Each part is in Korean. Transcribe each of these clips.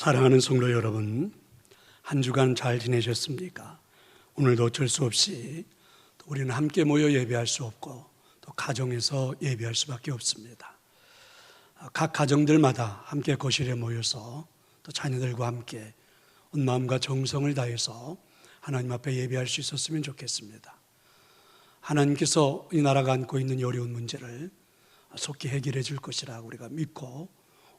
사랑하는 성도 여러분, 한 주간 잘 지내셨습니까? 오늘도 어쩔 수 없이 우리는 함께 모여 예배할 수 없고 또 가정에서 예배할 수밖에 없습니다. 각 가정들마다 함께 거실에 모여서 또 자녀들과 함께 온 마음과 정성을 다해서 하나님 앞에 예배할 수 있었으면 좋겠습니다. 하나님께서 이 나라가 안고 있는 어려운 문제를 속히 해결해 줄 것이라고 우리가 믿고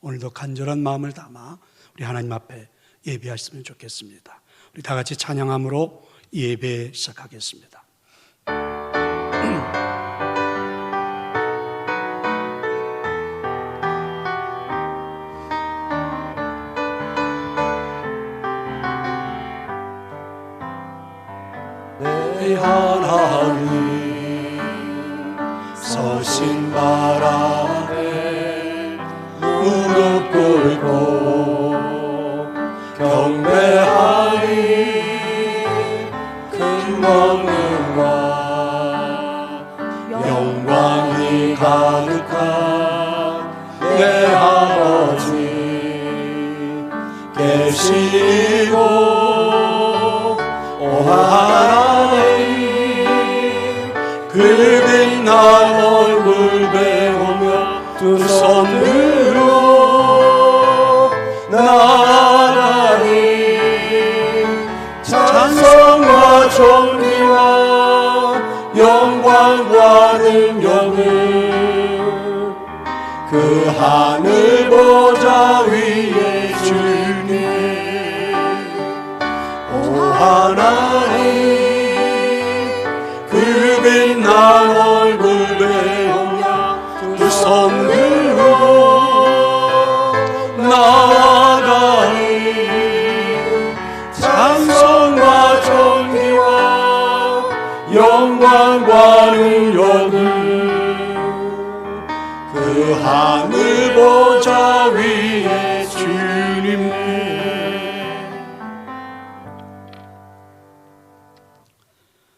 오늘도 간절한 마음을 담아 우리 하나님 앞에 예배했으면 좋겠습니다. 우리 다 같이 찬양함으로 예배 시작하겠습니다. 내 하나님 서신 바람에 무릎 꿇고 경배하리 큰 권능과 영광이 가득한 내 아버지 계시고 오 하나님 그 빛난 얼굴 배우며 두 손으로 나아가니 찬송과 존귀와 영광과 능력을 그 하늘 보좌 위에 주님 오 하나님 그 빛난 얼굴 배우며 두 손으로 나아가니 찬송과 존귀와 영광과 능력을 그 하늘 보좌 위에 주님께.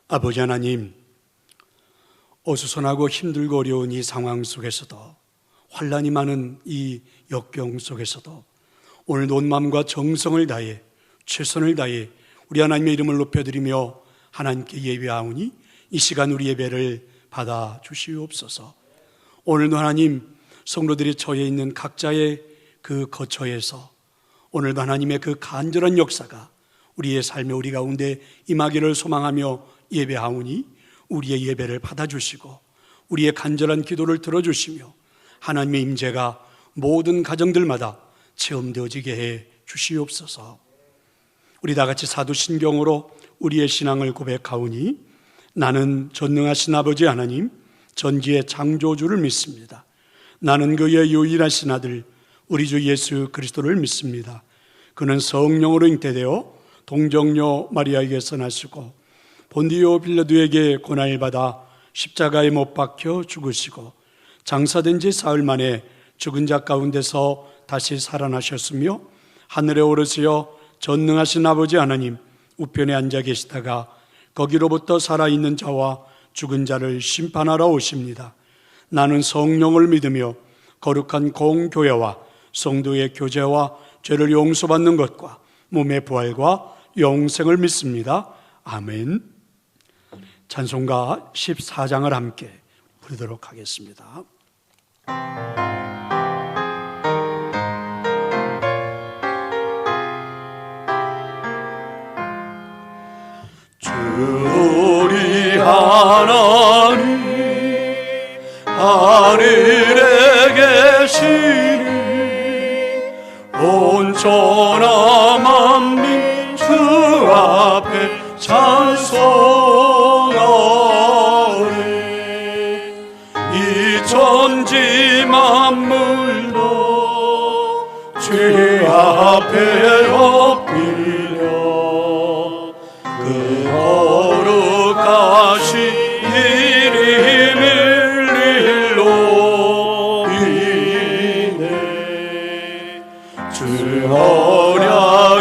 아버지 하나님, 어수선하고 힘들고 어려운 이 상황 속에서도 환난이 많은 이 역경 속에서도 오늘도 온 마음과 정성을 다해 최선을 다해 우리 하나님의 이름을 높여드리며 하나님께 예배하오니 이 시간 우리 예배를 받아 주시옵소서. 오늘도 하나님 성도들이 처해 있는 각자의 그 거처에서 오늘도 하나님의 그 간절한 역사가 우리의 삶에 우리 가운데 임하기를 소망하며 예배하오니 우리의 예배를 받아주시고 우리의 간절한 기도를 들어주시며 하나님의 임재가 모든 가정들마다 체험되어지게 해 주시옵소서. 우리 다 같이 사도신경으로 우리의 신앙을 고백하오니 나는 전능하신 아버지 하나님 전지의 창조주를 믿습니다. 나는 그의 유일하신 아들 우리 주 예수 그리스도를 믿습니다. 그는 성령으로 잉태되어 동정녀 마리아에게서 나시고 본디오 빌라도에게 고난을 받아 십자가에 못 박혀 죽으시고 장사된 지 사흘 만에 죽은 자 가운데서 다시 살아나셨으며 하늘에 오르시어 전능하신 아버지 하나님 우편에 앉아 계시다가 거기로부터 살아있는 자와 죽은 자를 심판하러 오십니다. 나는 성령을 믿으며 거룩한 공교회와 성도의 교제와 죄를 용서받는 것과 몸의 부활과 영생을 믿습니다. 아멘. 찬송가 14장을 함께 부르도록 하겠습니다. 주 우리 하나님 하늘에 계시니 온 천하 만민 주 앞에 찬송하오니 이 천지 만물도 주 앞에 엎드려 그 거룩하신 이름을 일러이네 주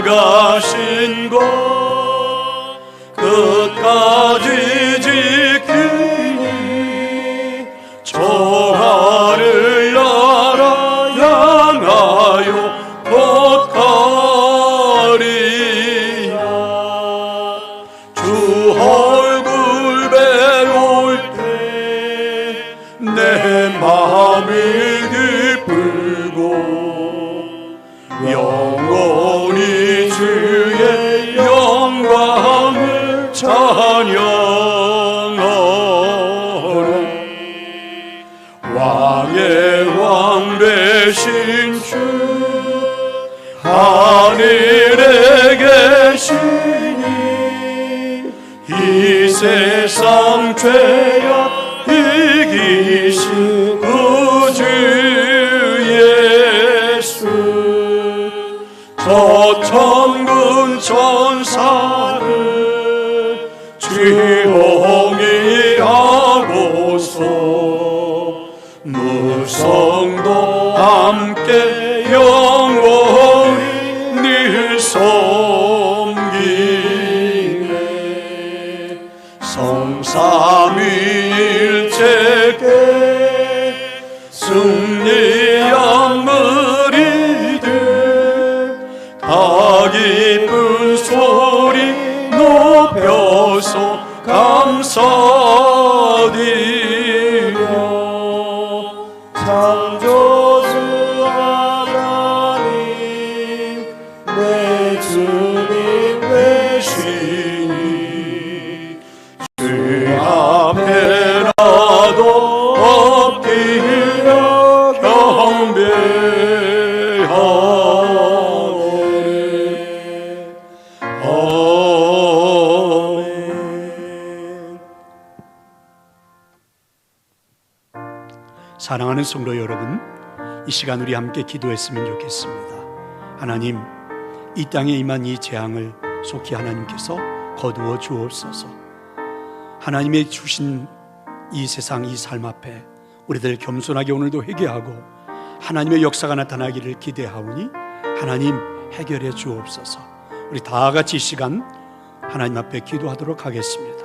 언약하신 것 끝까지 지키니 저 하늘 나라 향하여 곧 모든 죄악 이기신 구주 예수, 저 천군 천사를 조용히 하고서 무성도 함께 영원히 늘 섬기네. 성삼위일체께 승리한 무리들 다 기쁜 소리 높여서 감사드려. 창조주 하나님 내 주님 되시니 주 앞에라도 엎드려 경배하오네. 아멘. 사랑하는 성도 여러분, 이 시간 우리 함께 기도했으면 좋겠습니다. 하나님, 이 땅에 임한 이 재앙을 속히 하나님께서 거두어 주옵소서. 하나님의 주신 이 세상, 이 삶 앞에 우리들 겸손하게 오늘도 회개하고 하나님의 역사가 나타나기를 기대하오니 하나님 해결해 주옵소서. 우리 다 같이 이 시간 하나님 앞에 기도하도록 하겠습니다.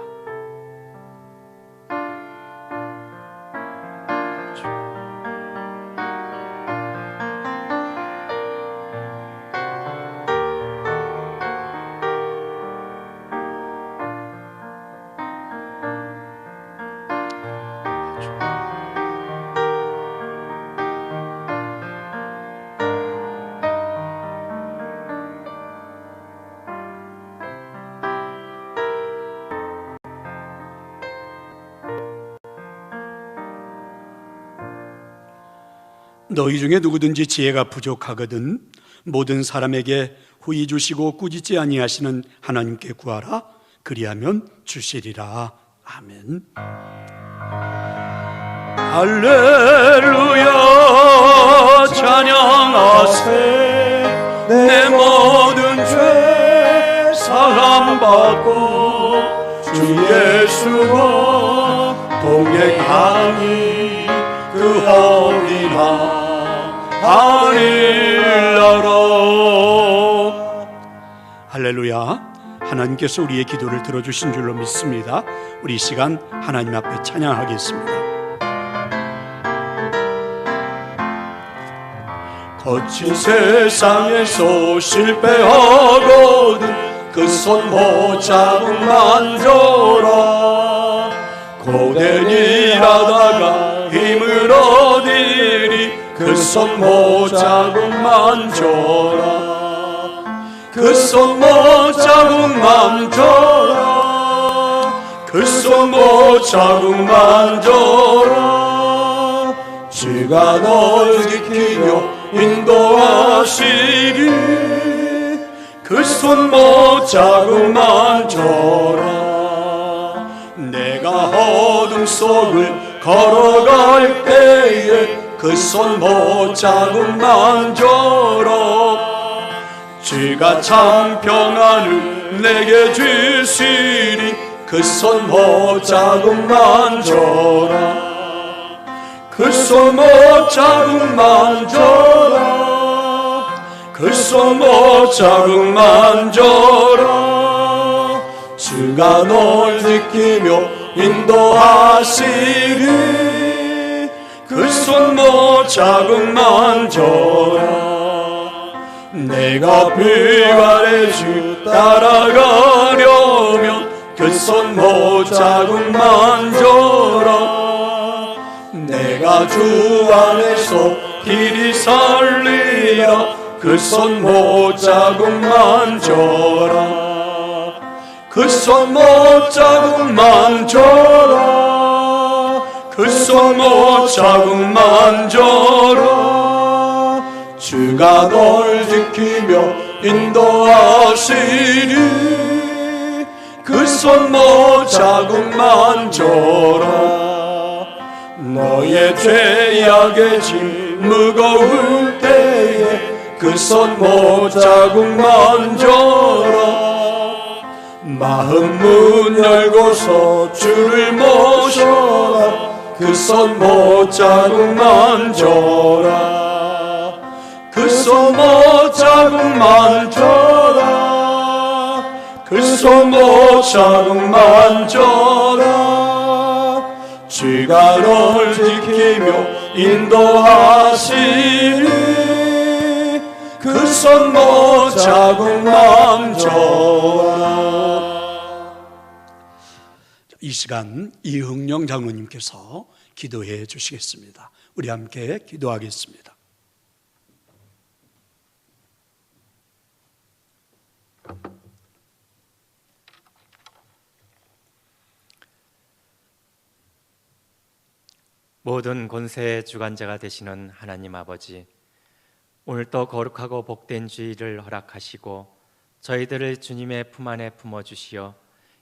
너희 중에 누구든지 지혜가 부족하거든 모든 사람에게 후히 주시고 꾸짖지 아니하시는 하나님께 구하라. 그리하면 주시리라. 아멘. 할렐루야 찬양하세. 내 모든 죄 사함받고 주 예수와 동행하니 그 어린아 하늘나라. 할렐루야. 하나님께서 우리의 기도를 들어주신 줄로 믿습니다. 우리 이 시간 하나님 앞에 찬양하겠습니다. 거친 세상에서 실패하거든 그 손 모자국 만져라. 고된 일하다가 힘을 얻으리 그 손 모자국 만져라. 그 손 모자국 만져라. 그 손 모자국 만져라. 주가 널 지키며 인도하시리. 그 손 모자국 만져라. 내가 어둠 속을 걸어갈 때에 그 손 모자국 만져라. 주가 참 평안을 내게 주시리. 그 손 모자국 만져라. 그 손 모자국 만져라. 그 손 모자국 만져라. 주가 널 지키며 인도하시리. 그 손 모자국 만져라. 내가 불발의 주 따라가려면 그 손 모자국 만져라. 내가 주 안에서 길이 살리라. 그 손 모자국 만져라. 그 손 모자국 만져라. 그 손 모자국 만져라. 주가 널 지키며 인도하시리. 그 손 못 자국만 줘라. 너의 죄악의 짐 무거울 때에 그 손 못 자국만 줘라. 마음 문 열고서 주를 모셔라. 그 손 못 자국만 줘라. 그 손 못 자국만 줘라. 그 손 못 자국만 줘라. 주가 널 지키며 인도하시리. 그 손 못 자국만 줘라. 이 시간 이흥영 장로님께서 기도해 주시겠습니다. 우리 함께 기도하겠습니다. 모든 권세의 주관자가 되시는 하나님 아버지, 오늘도 거룩하고 복된 주일을 허락하시고 저희들을 주님의 품 안에 품어주시어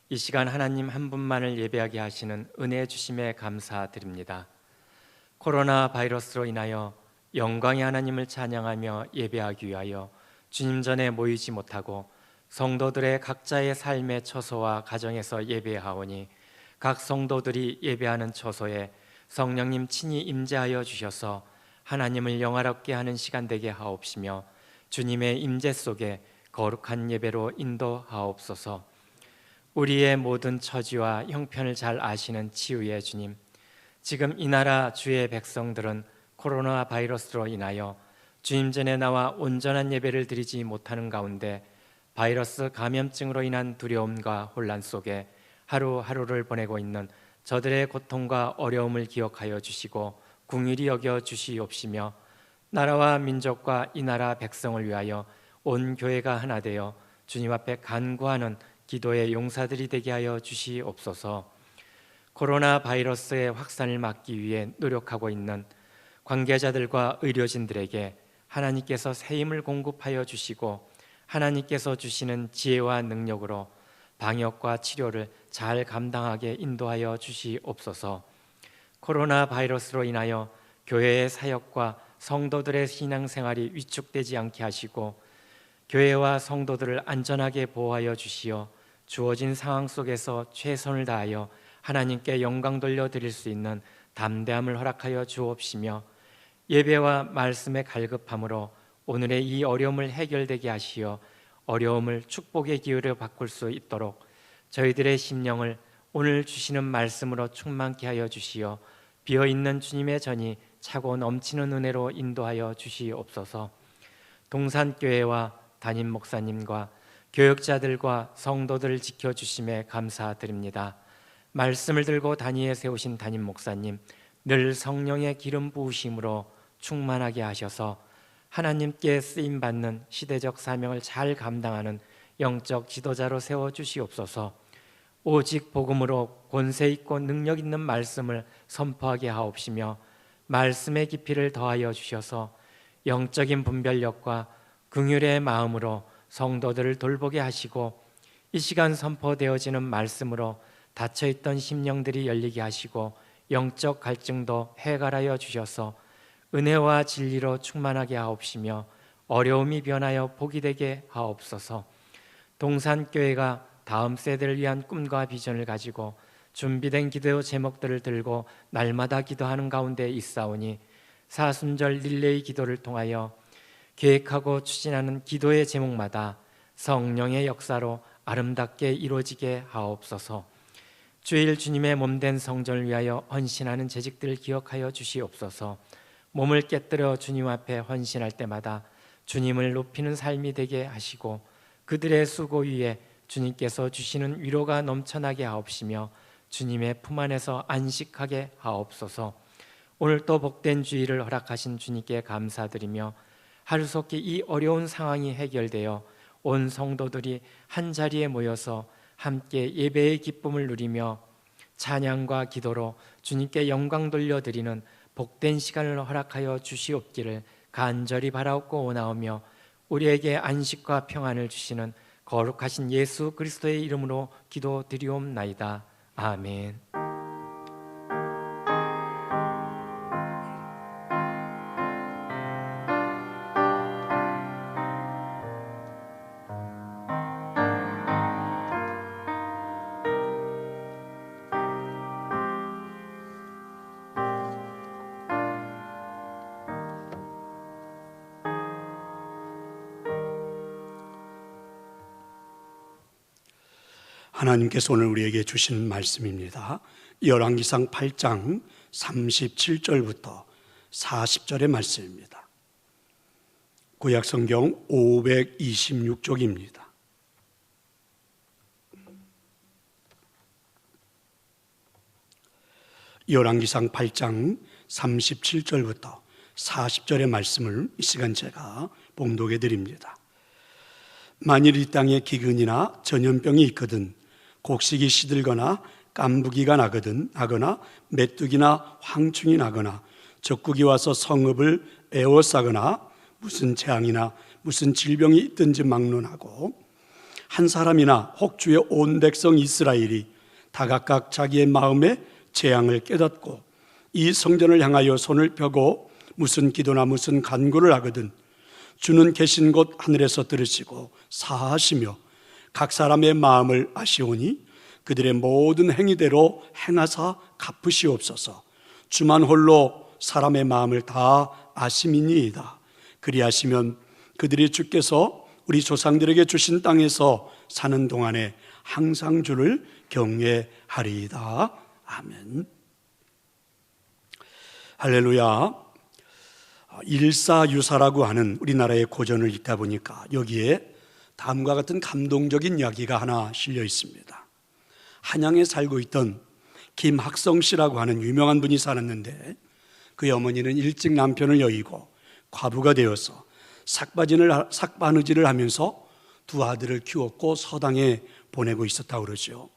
이 시간 하나님 한 분만을 예배하게 하시는 은혜 주심에 감사드립니다. 코로나 바이러스로 인하여 영광의 하나님을 찬양하며 예배하기 위하여 주님 전에 모이지 못하고 성도들의 각자의 삶의 처소와 가정에서 예배하오니 각 성도들이 예배하는 처소에 성령님 친히 임재하여 주셔서 하나님을 영화롭게 하는 시간 되게 하옵시며 주님의 임재 속에 거룩한 예배로 인도하옵소서. 우리의 모든 처지와 형편을 잘 아시는 치유의 주님, 지금 이 나라 주의 백성들은 코로나 바이러스로 인하여 주님 전에 나와 온전한 예배를 드리지 못하는 가운데 바이러스 감염증으로 인한 두려움과 혼란 속에 하루하루를 보내고 있는 저들의 고통과 어려움을 기억하여 주시고 긍휼히 여겨 주시옵시며 나라와 민족과 이 나라 백성을 위하여 온 교회가 하나 되어 주님 앞에 간구하는 기도의 용사들이 되게 하여 주시옵소서. 코로나 바이러스의 확산을 막기 위해 노력하고 있는 관계자들과 의료진들에게 하나님께서 새 힘을 공급하여 주시고 하나님께서 주시는 지혜와 능력으로 방역과 치료를 잘 감당하게 인도하여 주시옵소서. 코로나 바이러스로 인하여 교회의 사역과 성도들의 신앙생활이 위축되지 않게 하시고 교회와 성도들을 안전하게 보호하여 주시어 주어진 상황 속에서 최선을 다하여 하나님께 영광 돌려드릴 수 있는 담대함을 허락하여 주옵시며 예배와 말씀의 갈급함으로 오늘의 이 어려움을 해결되게 하시어 어려움을 축복의 기회로 바꿀 수 있도록 저희들의 심령을 오늘 주시는 말씀으로 충만케 하여 주시어 비어있는 주님의 전이 차고 넘치는 은혜로 인도하여 주시옵소서. 동산교회와 담임 목사님과 교역자들과 성도들을 지켜주심에 감사드립니다. 말씀을 들고 단위에 세우신 담임 목사님, 늘 성령의 기름 부으심으로 충만하게 하셔서 하나님께 쓰임받는 시대적 사명을 잘 감당하는 영적 지도자로 세워주시옵소서. 오직 복음으로 권세 있고 능력 있는 말씀을 선포하게 하옵시며 말씀의 깊이를 더하여 주셔서 영적인 분별력과 긍휼의 마음으로 성도들을 돌보게 하시고 이 시간 선포되어지는 말씀으로 닫혀있던 심령들이 열리게 하시고 영적 갈증도 해결하여 주셔서 은혜와 진리로 충만하게 하옵시며 어려움이 변하여 복이 되게 하옵소서. 동산교회가 다음 세대를 위한 꿈과 비전을 가지고 준비된 기도 제목들을 들고 날마다 기도하는 가운데 있사오니 사순절 릴레이 기도를 통하여 계획하고 추진하는 기도의 제목마다 성령의 역사로 아름답게 이루어지게 하옵소서. 주일 주님의 몸된 성전을 위하여 헌신하는 재직들을 기억하여 주시옵소서. 몸을 깨뜨려 주님 앞에 헌신할 때마다 주님을 높이는 삶이 되게 하시고 그들의 수고 위에 주님께서 주시는 위로가 넘쳐나게 하옵시며 주님의 품 안에서 안식하게 하옵소서. 오늘 또 복된 주일을 허락하신 주님께 감사드리며 하루속히 이 어려운 상황이 해결되어 온 성도들이 한자리에 모여서 함께 예배의 기쁨을 누리며 찬양과 기도로 주님께 영광 돌려드리는 복된 시간을 허락하여 주시옵기를 간절히 바라옵고 원하오며 우리에게 안식과 평안을 주시는 거룩하신 예수 그리스도의 이름으로 기도드리옵나이다. 아멘. 하나님께서 오늘 우리에게 주신 말씀입니다. 열왕기상 8장 37절부터 40절의 말씀입니다. 구약성경 526쪽입니다. 열왕기상 8장 37절부터 40절의 말씀을 이 시간 제가 봉독해 드립니다. 만일 이 땅에 기근이나 전염병이 있거든 곡식이 시들거나 깐부기가 나거나 메뚜기나 황충이 나거나 적국이 와서 성읍을 에워싸거나 무슨 재앙이나 무슨 질병이 있든지 막론하고 한 사람이나 혹 주의 온 백성 이스라엘이 다 각각 자기의 마음에 재앙을 깨닫고 이 성전을 향하여 손을 펴고 무슨 기도나 무슨 간구를 하거든 주는 계신 곳 하늘에서 들으시고 사하시며 각 사람의 마음을 아시오니 그들의 모든 행위대로 행하사 갚으시옵소서. 주만 홀로 사람의 마음을 다 아심이니이다. 그리하시면 그들이 주께서 우리 조상들에게 주신 땅에서 사는 동안에 항상 주를 경외하리이다. 아멘. 할렐루야. 일사유사라고 하는 우리나라의 고전을 읽다 보니까 여기에 다음과 같은 감동적인 이야기가 하나 실려 있습니다. 한양에 살고 있던 김학성 씨라고 하는 유명한 분이 살았는데 그의 어머니는 일찍 남편을 여의고 과부가 되어서 삭바느질을 하면서 두 아들을 키웠고 서당에 보내고 있었다고 그러죠.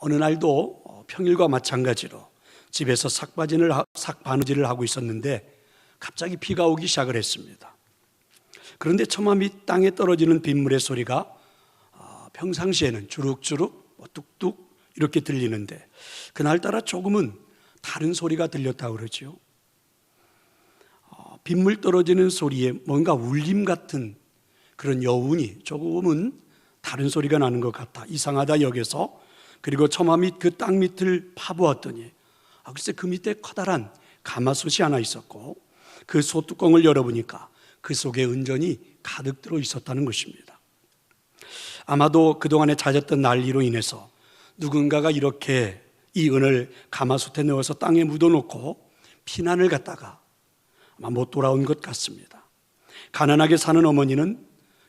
어느 날도 평일과 마찬가지로 집에서 삭바느질을 하고 있었는데 갑자기 비가 오기 시작을 했습니다. 그런데 처마 밑 땅에 떨어지는 빗물의 소리가 평상시에는 주룩주룩 뚝뚝 이렇게 들리는데 그날따라 조금은 다른 소리가 들렸다고 그러죠. 빗물 떨어지는 소리에 뭔가 울림 같은 그런 여운이 조금은 다른 소리가 나는 것 같다, 이상하다 여겨서 그리고 처마 밑 그 땅 밑을 파보았더니 글쎄 그 밑에 커다란 가마솥이 하나 있었고 그 솥뚜껑을 열어보니까 그 속에 은전이 가득 들어 있었다는 것입니다. 아마도 그동안에 잦았던 난리로 인해서 누군가가 이렇게 이 은을 가마솥에 넣어서 땅에 묻어놓고 피난을 갔다가 아마 못 돌아온 것 같습니다. 가난하게 사는 어머니는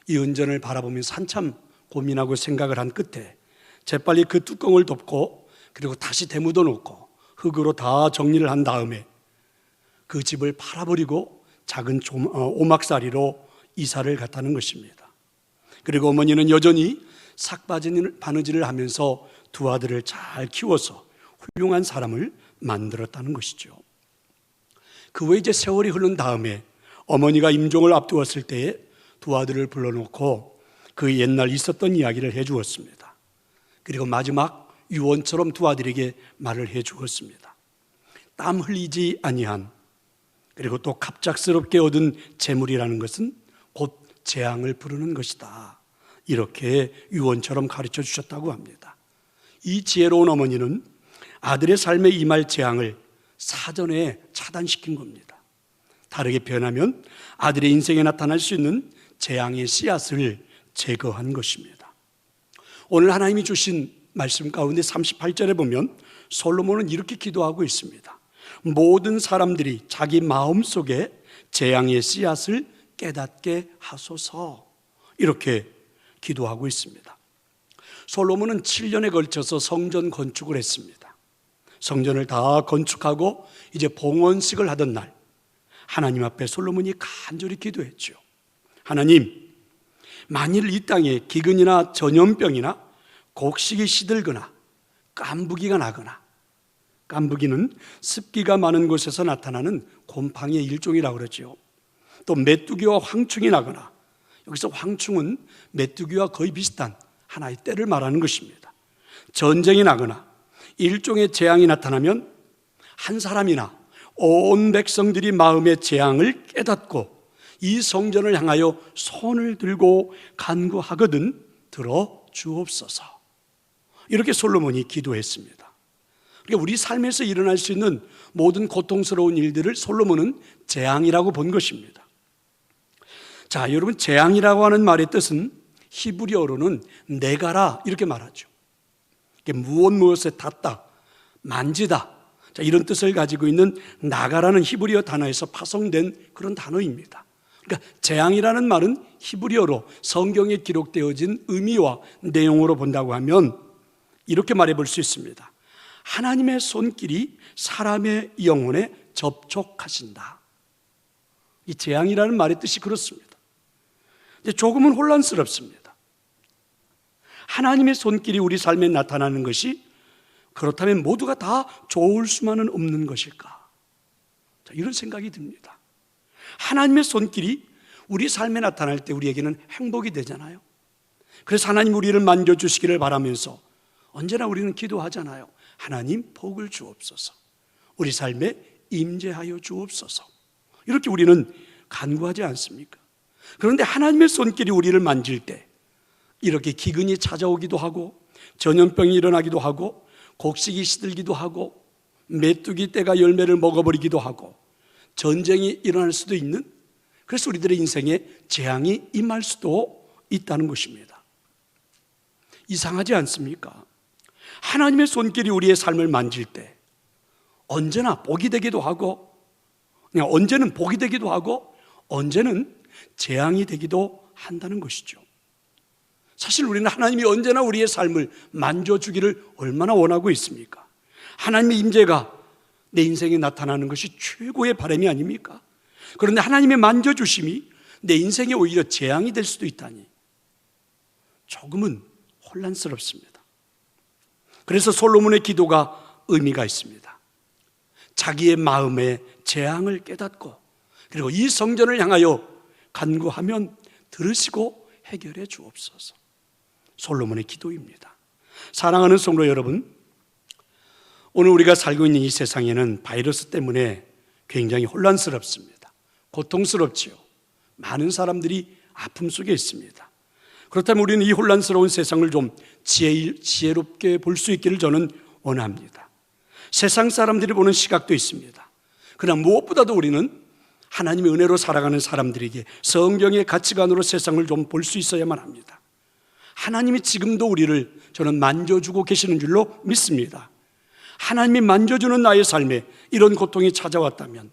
이 은전을 바라보면서 한참 고민하고 생각을 한 끝에 재빨리 그 뚜껑을 덮고 그리고 다시 되묻어 놓고 흙으로 다 정리를 한 다음에 그 집을 팔아버리고 작은 오막살이로 이사를 갔다는 것입니다. 그리고 어머니는 여전히 삭바느질을 하면서 두 아들을 잘 키워서 훌륭한 사람을 만들었다는 것이죠. 그 후에 이제 세월이 흐른 다음에 어머니가 임종을 앞두었을 때에 두 아들을 불러놓고 그 옛날 있었던 이야기를 해주었습니다. 그리고 마지막 유언처럼 두 아들에게 말을 해주었습니다. 땀 흘리지 아니한 그리고 또 갑작스럽게 얻은 재물이라는 것은 곧 재앙을 부르는 것이다. 이렇게 유언처럼 가르쳐 주셨다고 합니다. 이 지혜로운 어머니는 아들의 삶에 임할 재앙을 사전에 차단시킨 겁니다. 다르게 표현하면 아들의 인생에 나타날 수 있는 재앙의 씨앗을 제거한 것입니다. 오늘 하나님이 주신 말씀 가운데 38절에 보면 솔로몬은 이렇게 기도하고 있습니다. 모든 사람들이 자기 마음속에 재앙의 씨앗을 깨닫게 하소서, 이렇게 기도하고 있습니다. 솔로몬은 7년에 걸쳐서 성전 건축을 했습니다. 성전을 다 건축하고 이제 봉헌식을 하던 날 하나님 앞에 솔로몬이 간절히 기도했죠. 하나님, 만일 이 땅에 기근이나 전염병이나 곡식이 시들거나 깐부기가 나거나, 깐부기는 습기가 많은 곳에서 나타나는 곰팡이의 일종이라고 그러죠. 또 메뚜기와 황충이 나거나 여기서 황충은 메뚜기와 거의 비슷한 하나의 때를 말하는 것입니다. 전쟁이 나거나 일종의 재앙이 나타나면 한 사람이나 온 백성들이 마음의 재앙을 깨닫고 이 성전을 향하여 손을 들고 간구하거든 들어 주옵소서. 이렇게 솔로몬이 기도했습니다. 그러니까 우리 삶에서 일어날 수 있는 모든 고통스러운 일들을 솔로몬은 재앙이라고 본 것입니다. 자, 여러분, 재앙이라고 하는 말의 뜻은 히브리어로는 네가라 이렇게 말하죠. 무엇에 닿다, 만지다, 자, 이런 뜻을 가지고 있는 나가라는 히브리어 단어에서 파송된 그런 단어입니다. 그러니까 재앙이라는 말은 히브리어로 성경에 기록되어진 의미와 내용으로 본다고 하면 이렇게 말해볼 수 있습니다. 하나님의 손길이 사람의 영혼에 접촉하신다. 이 재앙이라는 말의 뜻이 그렇습니다. 이제 조금은 혼란스럽습니다. 하나님의 손길이 우리 삶에 나타나는 것이 그렇다면 모두가 다 좋을 수만은 없는 것일까? 자, 이런 생각이 듭니다. 하나님의 손길이 우리 삶에 나타날 때 우리에게는 행복이 되잖아요. 그래서 하나님 우리를 만져주시기를 바라면서 언제나 우리는 기도하잖아요. 하나님 복을 주옵소서, 우리 삶에 임재하여 주옵소서, 이렇게 우리는 간구하지 않습니까? 그런데 하나님의 손길이 우리를 만질 때 이렇게 기근이 찾아오기도 하고 전염병이 일어나기도 하고 곡식이 시들기도 하고 메뚜기 떼가 열매를 먹어버리기도 하고 전쟁이 일어날 수도 있는, 그래서 우리들의 인생에 재앙이 임할 수도 있다는 것입니다. 이상하지 않습니까? 하나님의 손길이 우리의 삶을 만질 때 언제나 복이 되기도 하고, 그냥 언제는 복이 되기도 하고 언제는 재앙이 되기도 한다는 것이죠. 사실 우리는 하나님이 언제나 우리의 삶을 만져주기를 얼마나 원하고 있습니까? 하나님의 임재가 내 인생에 나타나는 것이 최고의 바람이 아닙니까? 그런데 하나님의 만져주심이 내 인생에 오히려 재앙이 될 수도 있다니 조금은 혼란스럽습니다. 그래서 솔로몬의 기도가 의미가 있습니다. 자기의 마음의 재앙을 깨닫고 그리고 이 성전을 향하여 간구하면 들으시고 해결해 주옵소서. 솔로몬의 기도입니다. 사랑하는 성도 여러분, 오늘 우리가 살고 있는 이 세상에는 바이러스 때문에 굉장히 혼란스럽습니다. 고통스럽지요. 많은 사람들이 아픔 속에 있습니다. 그렇다면 우리는 이 혼란스러운 세상을 좀 지혜롭게 볼 수 있기를 저는 원합니다. 세상 사람들이 보는 시각도 있습니다. 그러나 무엇보다도 우리는 하나님의 은혜로 살아가는 사람들에게 성경의 가치관으로 세상을 좀 볼 수 있어야만 합니다. 하나님이 지금도 우리를 저는 만져주고 계시는 줄로 믿습니다. 하나님이 만져주는 나의 삶에 이런 고통이 찾아왔다면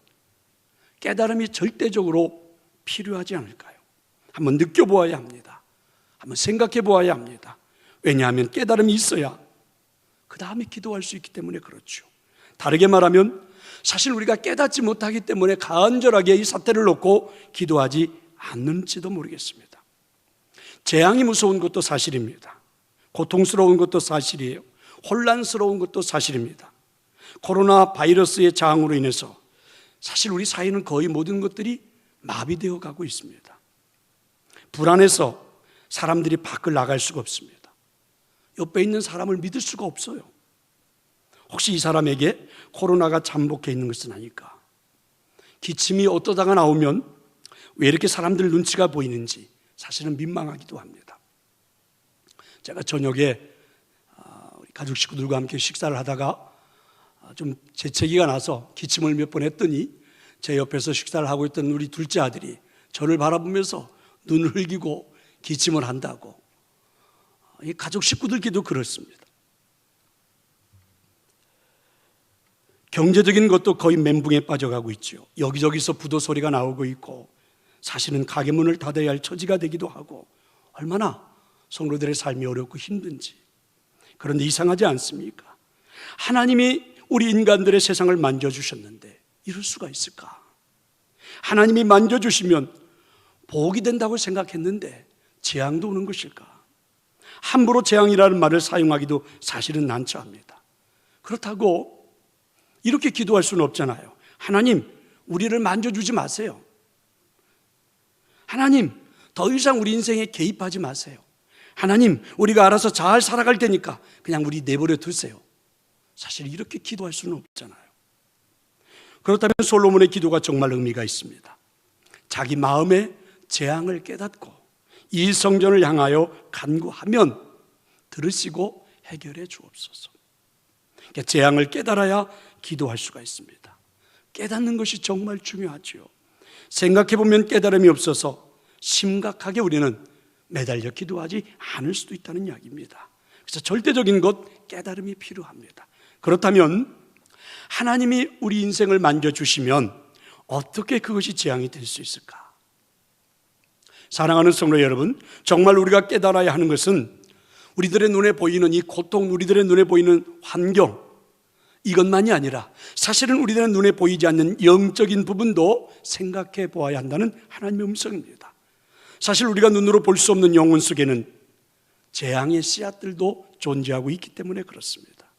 깨달음이 절대적으로 필요하지 않을까요? 한번 느껴보아야 합니다. 한번 생각해 보아야 합니다. 왜냐하면 깨달음이 있어야 그 다음에 기도할 수 있기 때문에 그렇죠. 다르게 말하면 사실 우리가 깨닫지 못하기 때문에 간절하게 이 사태를 놓고 기도하지 않는지도 모르겠습니다. 재앙이 무서운 것도 사실입니다. 고통스러운 것도 사실이에요. 혼란스러운 것도 사실입니다. 코로나 바이러스의 재앙으로 인해서 사실 우리 사회는 거의 모든 것들이 마비되어 가고 있습니다. 불안해서 사람들이 밖을 나갈 수가 없습니다. 옆에 있는 사람을 믿을 수가 없어요. 혹시 이 사람에게 코로나가 잠복해 있는 것은 아닐까? 기침이 어떠다가 나오면 왜 이렇게 사람들 눈치가 보이는지 사실은 민망하기도 합니다. 제가 저녁에 우리 가족 식구들과 함께 식사를 하다가 좀 재채기가 나서 기침을 몇 번 했더니 제 옆에서 식사를 하고 있던 우리 둘째 아들이 저를 바라보면서 눈을 흘기고 기침을 한다고. 이 가족 식구들끼리도 그렇습니다. 경제적인 것도 거의 멘붕에 빠져가고 있죠. 여기저기서 부도 소리가 나오고 있고 사실은 가게 문을 닫아야 할 처지가 되기도 하고 얼마나 성도들의 삶이 어렵고 힘든지. 그런데 이상하지 않습니까? 하나님이 우리 인간들의 세상을 만져주셨는데 이럴 수가 있을까? 하나님이 만져주시면 복이 된다고 생각했는데 재앙도 오는 것일까? 함부로 재앙이라는 말을 사용하기도 사실은 난처합니다. 그렇다고 이렇게 기도할 수는 없잖아요. 하나님, 우리를 만져주지 마세요. 하나님, 더 이상 우리 인생에 개입하지 마세요. 하나님, 우리가 알아서 잘 살아갈 테니까 그냥 우리 내버려 두세요. 사실 이렇게 기도할 수는 없잖아요. 그렇다면 솔로몬의 기도가 정말 의미가 있습니다. 자기 마음의 재앙을 깨닫고 이 성전을 향하여 간구하면 들으시고 해결해 주옵소서. 그러니까 재앙을 깨달아야 기도할 수가 있습니다. 깨닫는 것이 정말 중요하죠. 생각해보면 깨달음이 없어서 심각하게 우리는 매달려 기도하지 않을 수도 있다는 이야기입니다. 그래서 절대적인 것 깨달음이 필요합니다. 그렇다면 하나님이 우리 인생을 만져주시면 어떻게 그것이 재앙이 될 수 있을까? 사랑하는 성도 여러분, 정말 우리가 깨달아야 하는 것은 우리들의 눈에 보이는 이 고통, 우리들의 눈에 보이는 환경, 이것만이 아니라 사실은 우리들의 눈에 보이지 않는 영적인 부분도 생각해 보아야 한다는 하나님의 음성입니다. 사실 우리가 눈으로 볼 수 없는 영혼 속에는 재앙의 씨앗들도 존재하고 있기 때문에 그렇습니다.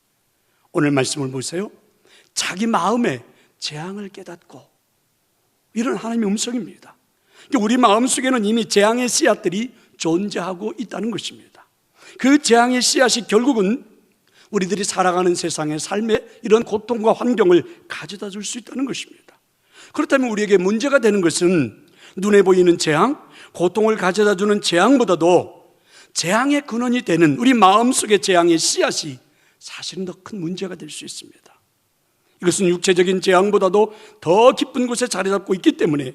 오늘 말씀을 보세요. 자기 마음에 재앙을 깨닫고, 이런 하나님의 음성입니다. 우리 마음속에는 이미 재앙의 씨앗들이 존재하고 있다는 것입니다. 그 재앙의 씨앗이 결국은 우리들이 살아가는 세상의 삶에 이런 고통과 환경을 가져다 줄 수 있다는 것입니다. 그렇다면 우리에게 문제가 되는 것은 눈에 보이는 재앙, 고통을 가져다 주는 재앙보다도 재앙의 근원이 되는 우리 마음속의 재앙의 씨앗이 사실은 더 큰 문제가 될 수 있습니다. 이것은 육체적인 재앙보다도 더 깊은 곳에 자리 잡고 있기 때문에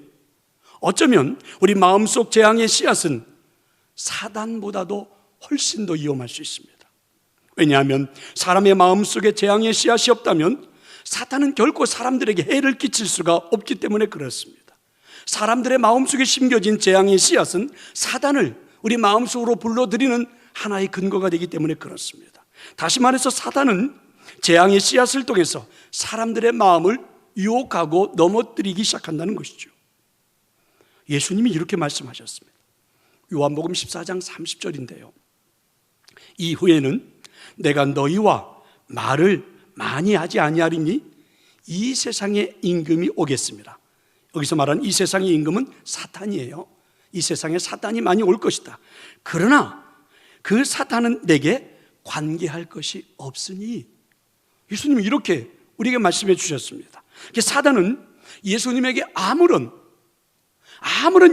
어쩌면 우리 마음속 재앙의 씨앗은 사단보다도 훨씬 더 위험할 수 있습니다. 왜냐하면 사람의 마음속에 재앙의 씨앗이 없다면 사탄은 결코 사람들에게 해를 끼칠 수가 없기 때문에 그렇습니다. 사람들의 마음속에 심겨진 재앙의 씨앗은 사단을 우리 마음속으로 불러들이는 하나의 근거가 되기 때문에 그렇습니다. 다시 말해서 사단은 재앙의 씨앗을 통해서 사람들의 마음을 유혹하고 넘어뜨리기 시작한다는 것이죠. 예수님이 이렇게 말씀하셨습니다. 요한복음 14장 30절인데요. 이후에는 내가 너희와 말을 많이 하지 아니하리니 이 세상의 임금이 오겠습니다. 여기서 말하는 이 세상의 임금은 사탄이에요. 이 세상에 사탄이 많이 올 것이다. 그러나 그 사탄은 내게 관계할 것이 없으니, 예수님이 이렇게 우리에게 말씀해 주셨습니다. 사단은 예수님에게 아무런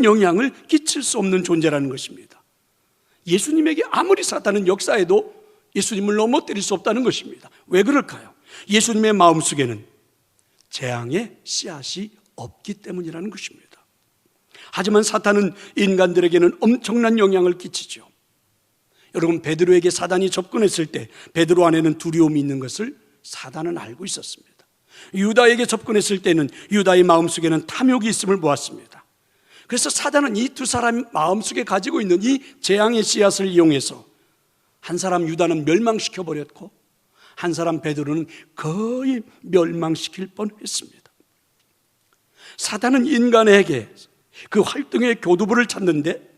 영향을 끼칠 수 없는 존재라는 것입니다. 예수님에게 아무리 사탄은 역사에도 예수님을 넘어뜨릴 수 없다는 것입니다. 왜 그럴까요? 예수님의 마음속에는 재앙의 씨앗이 없기 때문이라는 것입니다. 하지만 사탄은 인간들에게는 엄청난 영향을 끼치죠. 여러분, 베드로에게 사단이 접근했을 때 베드로 안에는 두려움이 있는 것을 사단은 알고 있었습니다. 유다에게 접근했을 때는 유다의 마음속에는 탐욕이 있음을 보았습니다. 그래서 사단은 이 두 사람 마음속에 가지고 있는 이 재앙의 씨앗을 이용해서 한 사람 유다는 멸망시켜버렸고 한 사람 베드로는 거의 멸망시킬 뻔했습니다. 사단은 인간에게 그 활동의 교두보를 찾는데,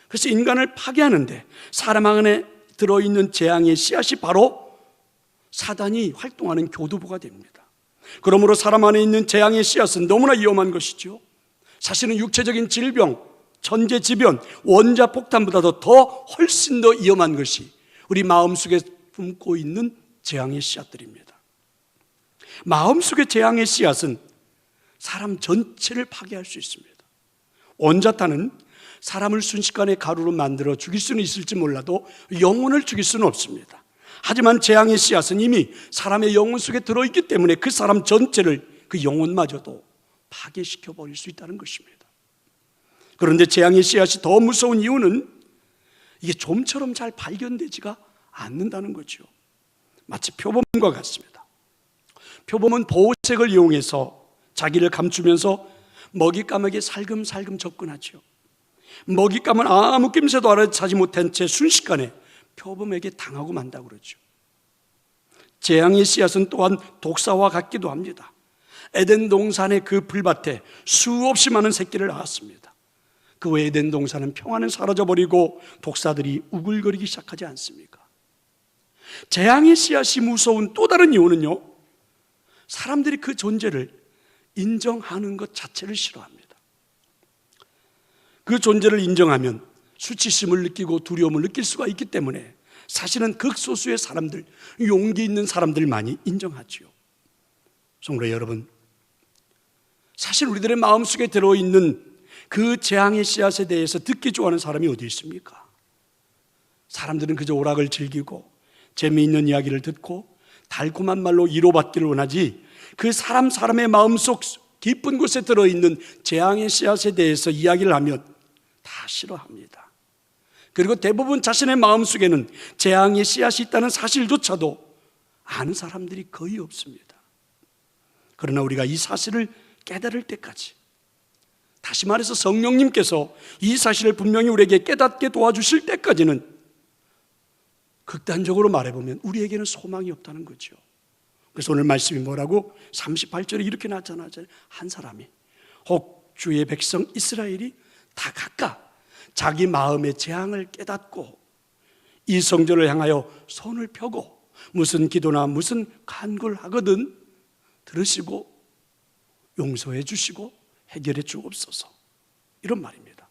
그래서 인간을 파괴하는데 사람 안에 들어있는 재앙의 씨앗이 바로 사단이 활동하는 교두보가 됩니다. 그러므로 사람 안에 있는 재앙의 씨앗은 너무나 위험한 것이죠. 사실은 육체적인 질병, 천재지변, 원자폭탄보다도 더 훨씬 더 위험한 것이 우리 마음속에 품고 있는 재앙의 씨앗들입니다. 마음속의 재앙의 씨앗은 사람 전체를 파괴할 수 있습니다. 원자탄은 사람을 순식간에 가루로 만들어 죽일 수는 있을지 몰라도 영혼을 죽일 수는 없습니다. 하지만 재앙의 씨앗은 이미 사람의 영혼 속에 들어있기 때문에 그 사람 전체를, 그 영혼마저도 파괴시켜 버릴 수 있다는 것입니다. 그런데 재앙의 씨앗이 더 무서운 이유는 이게 좀처럼 잘 발견되지가 않는다는 거죠. 마치 표범과 같습니다. 표범은 보호색을 이용해서 자기를 감추면서 먹잇감에게 살금살금 접근하죠. 먹잇감은 아무 낌새도 알아차지 못한 채 순식간에 표범에게 당하고 만다고 그러죠. 재앙의 씨앗은 또한 독사와 같기도 합니다. 에덴 동산의 그 풀밭에 수없이 많은 새끼를 낳았습니다. 그 후에 에덴 동산은 평화는 사라져버리고 독사들이 우글거리기 시작하지 않습니까? 재앙의 씨앗이 무서운 또 다른 이유는요, 사람들이 그 존재를 인정하는 것 자체를 싫어합니다. 그 존재를 인정하면 수치심을 느끼고 두려움을 느낄 수가 있기 때문에 사실은 극소수의 사람들, 용기 있는 사람들만이 인정하지요. 성도 여러분, 사실 우리들의 마음속에 들어있는 그 재앙의 씨앗에 대해서 듣기 좋아하는 사람이 어디 있습니까? 사람들은 그저 오락을 즐기고 재미있는 이야기를 듣고 달콤한 말로 위로받기를 원하지, 그 사람의 마음속 깊은 곳에 들어있는 재앙의 씨앗에 대해서 이야기를 하면 다 싫어합니다. 그리고 대부분 자신의 마음속에는 재앙의 씨앗이 있다는 사실조차도 아는 사람들이 거의 없습니다. 그러나 우리가 이 사실을 깨달을 때까지, 다시 말해서 성령님께서 이 사실을 분명히 우리에게 깨닫게 도와주실 때까지는, 극단적으로 말해보면 우리에게는 소망이 없다는 거죠. 그래서 오늘 말씀이 뭐라고? 38절에 이렇게 나타나잖아요. 한 사람이, 혹 주의 백성 이스라엘이 다 각각 자기 마음의 재앙을 깨닫고 이 성전을 향하여 손을 펴고 무슨 기도나 무슨 간구를 하거든 들으시고 용서해 주시고 해결해 주옵소서, 이런 말입니다.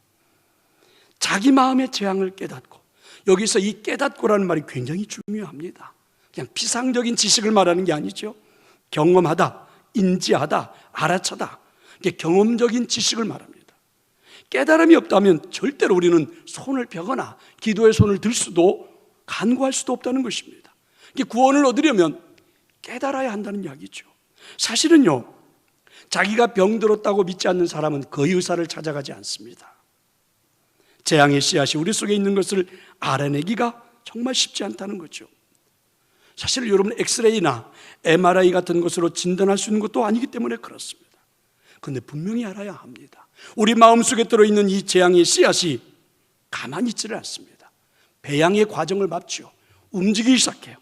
자기 마음의 재앙을 깨닫고, 여기서 이 깨닫고라는 말이 굉장히 중요합니다. 그냥 피상적인 지식을 말하는 게 아니죠. 경험하다, 인지하다, 알아차다, 이게 경험적인 지식을 말합니다. 깨달음이 없다면 절대로 우리는 손을 펴거나 기도의 손을 들 수도 간구할 수도 없다는 것입니다. 구원을 얻으려면 깨달아야 한다는 이야기죠. 사실은요, 자기가 병들었다고 믿지 않는 사람은 거의 의사를 찾아가지 않습니다. 재앙의 씨앗이 우리 속에 있는 것을 알아내기가 정말 쉽지 않다는 거죠. 사실 여러분, 엑스레이나 MRI 같은 것으로 진단할 수 있는 것도 아니기 때문에 그렇습니다. 그런데 분명히 알아야 합니다. 우리 마음속에 들어있는 이 재앙의 씨앗이 가만히 있지를 않습니다. 배양의 과정을 밟죠. 움직이기 시작해요.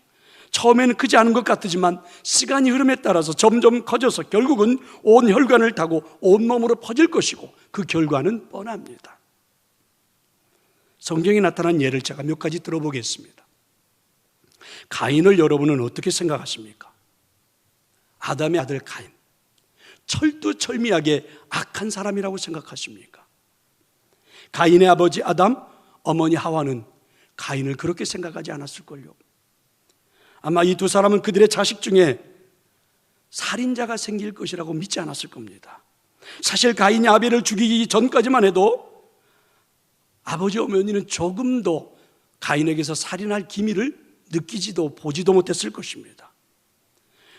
처음에는 크지 않은 것 같지만 시간이 흐름에 따라서 점점 커져서 결국은 온 혈관을 타고 온몸으로 퍼질 것이고, 그 결과는 뻔합니다. 성경에 나타난 예를 제가 몇 가지 들어보겠습니다. 가인을 여러분은 어떻게 생각하십니까? 아담의 아들 가인, 철두철미하게 악한 사람이라고 생각하십니까? 가인의 아버지 아담, 어머니 하와는 가인을 그렇게 생각하지 않았을걸요. 아마 이 두 사람은 그들의 자식 중에 살인자가 생길 것이라고 믿지 않았을 겁니다. 사실 가인이 아벨을 죽이기 전까지만 해도 아버지 어머니는 조금도 가인에게서 살인할 기미를 느끼지도 보지도 못했을 것입니다.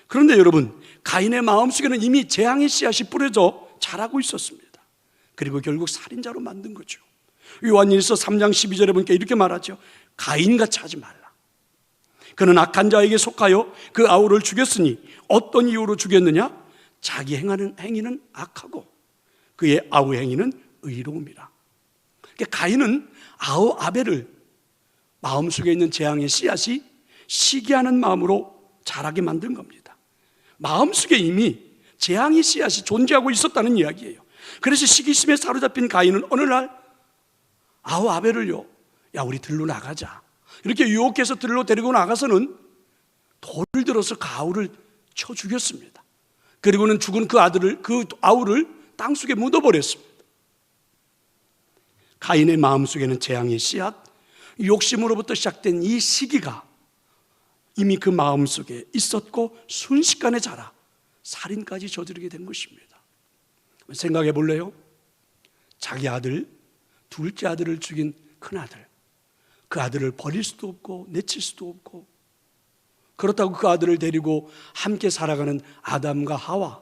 그런데 여러분, 가인의 마음속에는 이미 재앙의 씨앗이 뿌려져 자라고 있었습니다. 그리고 결국 살인자로 만든 거죠. 요한일서 3장 12절에 보니까 이렇게 말하죠. 가인같이 하지 말라. 그는 악한 자에게 속하여 그 아우를 죽였으니 어떤 이유로 죽였느냐? 자기 행하는 행위는 악하고 그의 아우 행위는 의로움이라. 그러니까 가인은 아우 아벨을 마음속에 있는 재앙의 씨앗이 시기하는 마음으로 자라게 만든 겁니다. 마음속에 이미 재앙의 씨앗이 존재하고 있었다는 이야기예요. 그래서 시기심에 사로잡힌 가인은 어느 날 아우 아벨을요, 야 우리 들로 나가자, 이렇게 유혹해서 들로 데리고 나가서는 돌을 들어서 그 아우를 쳐 죽였습니다. 그리고는 죽은 그 아우를 땅속에 묻어버렸습니다. 가인의 마음속에는 재앙의 씨앗, 욕심으로부터 시작된 이 시기가 이미 그 마음속에 있었고 순식간에 자라 살인까지 저지르게 된 것입니다. 생각해 볼래요? 자기 아들, 둘째 아들을 죽인 큰아들, 그 아들을 버릴 수도 없고 내칠 수도 없고, 그렇다고 그 아들을 데리고 함께 살아가는 아담과 하와,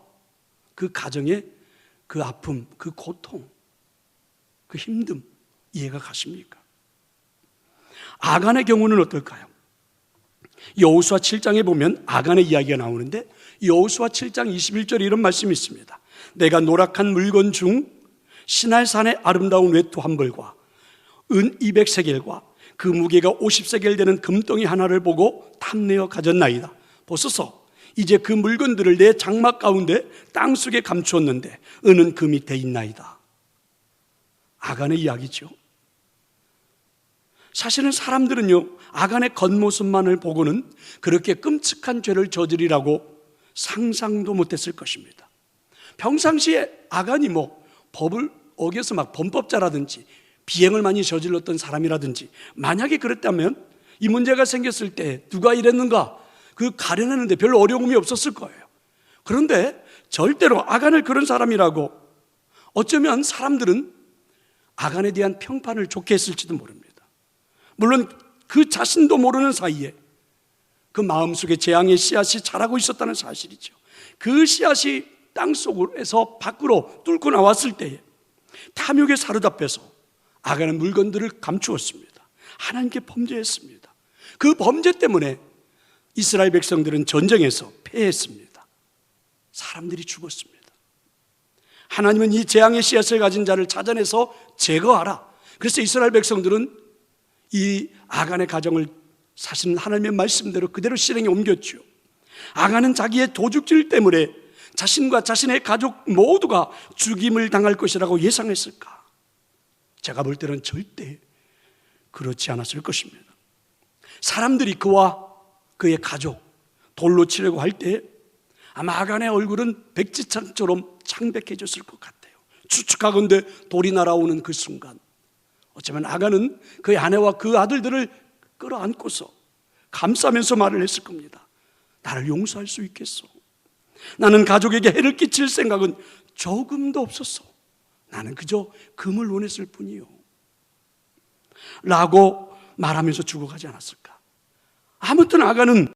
그 가정의 그 아픔, 그 고통, 그 힘듦 이해가 가십니까? 아간의 경우는 어떨까요? 여호수아 7장에 보면 아간의 이야기가 나오는데, 여호수아 7장 21절에 이런 말씀이 있습니다. 내가 노력한 물건 중 시날산의 아름다운 외투 한 벌과 은 200세겔과 그 무게가 50세겔 되는 금덩이 하나를 보고 탐내어 가졌나이다. 보소서, 이제 그 물건들을 내 장막 가운데 땅속에 감추었는데 은은 그 밑에 있나이다. 아간의 이야기죠. 사실은 사람들은요, 아간의 겉모습만을 보고는 그렇게 끔찍한 죄를 저지르라고 상상도 못했을 것입니다. 평상시에 아간이 법을 어겨서 막 범법자라든지 비행을 많이 저질렀던 사람이라든지 만약에 그랬다면 이 문제가 생겼을 때 누가 이랬는가 그 가려내는데 별로 어려움이 없었을 거예요. 그런데 절대로 아간을 그런 사람이라고 어쩌면 사람들은 아간에 대한 평판을 좋게 했을지도 모릅니다. 물론 그 자신도 모르는 사이에 그 마음속에 재앙의 씨앗이 자라고 있었다는 사실이죠. 그 씨앗이 땅속에서 밖으로 뚫고 나왔을 때에 탐욕에 사로잡혀서 아간은 물건들을 감추었습니다. 하나님께 범죄했습니다. 그 범죄 때문에 이스라엘 백성들은 전쟁에서 패했습니다. 사람들이 죽었습니다. 하나님은 이 재앙의 씨앗을 가진 자를 찾아내서 제거하라. 그래서 이스라엘 백성들은 이 아간의 가정을 사실 하나님의 말씀대로 그대로 실행에 옮겼죠. 아간은 자기의 도둑질 때문에 자신과 자신의 가족 모두가 죽임을 당할 것이라고 예상했을까? 제가 볼 때는 절대 그렇지 않았을 것입니다. 사람들이 그와 그의 가족 돌로 치려고 할 때 아마 아간의 얼굴은 백지창처럼 창백해졌을 것 같아요. 추측하건대 돌이 날아오는 그 순간 어쩌면 아간은 그의 아내와 그 아들들을 끌어안고서 감싸면서 말을 했을 겁니다. 나를 용서할 수 있겠소? 나는 가족에게 해를 끼칠 생각은 조금도 없었어. 나는 그저 금을 원했을 뿐이요 라고 말하면서 죽어가지 않았을까? 아무튼 아간은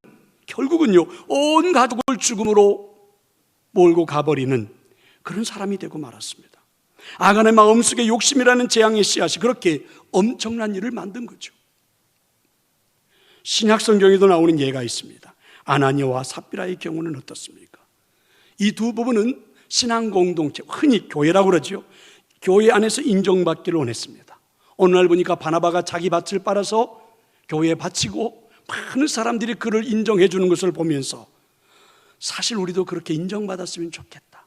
결국은요 온 가족을 죽음으로 몰고 가버리는 그런 사람이 되고 말았습니다. 아간의 마음속에 욕심이라는 재앙의 씨앗이 그렇게 엄청난 일을 만든 거죠. 신약 성경에도 나오는 예가 있습니다. 아나니아와 삽비라의 경우는 어떻습니까? 이 두 부부는 신앙 공동체, 흔히 교회라고 그러죠. 교회 안에서 인정받기를 원했습니다. 어느 날 보니까 바나바가 자기 밭을 빨아서 교회에 바치고 많은 사람들이 그를 인정해 주는 것을 보면서 사실 우리도 그렇게 인정받았으면 좋겠다.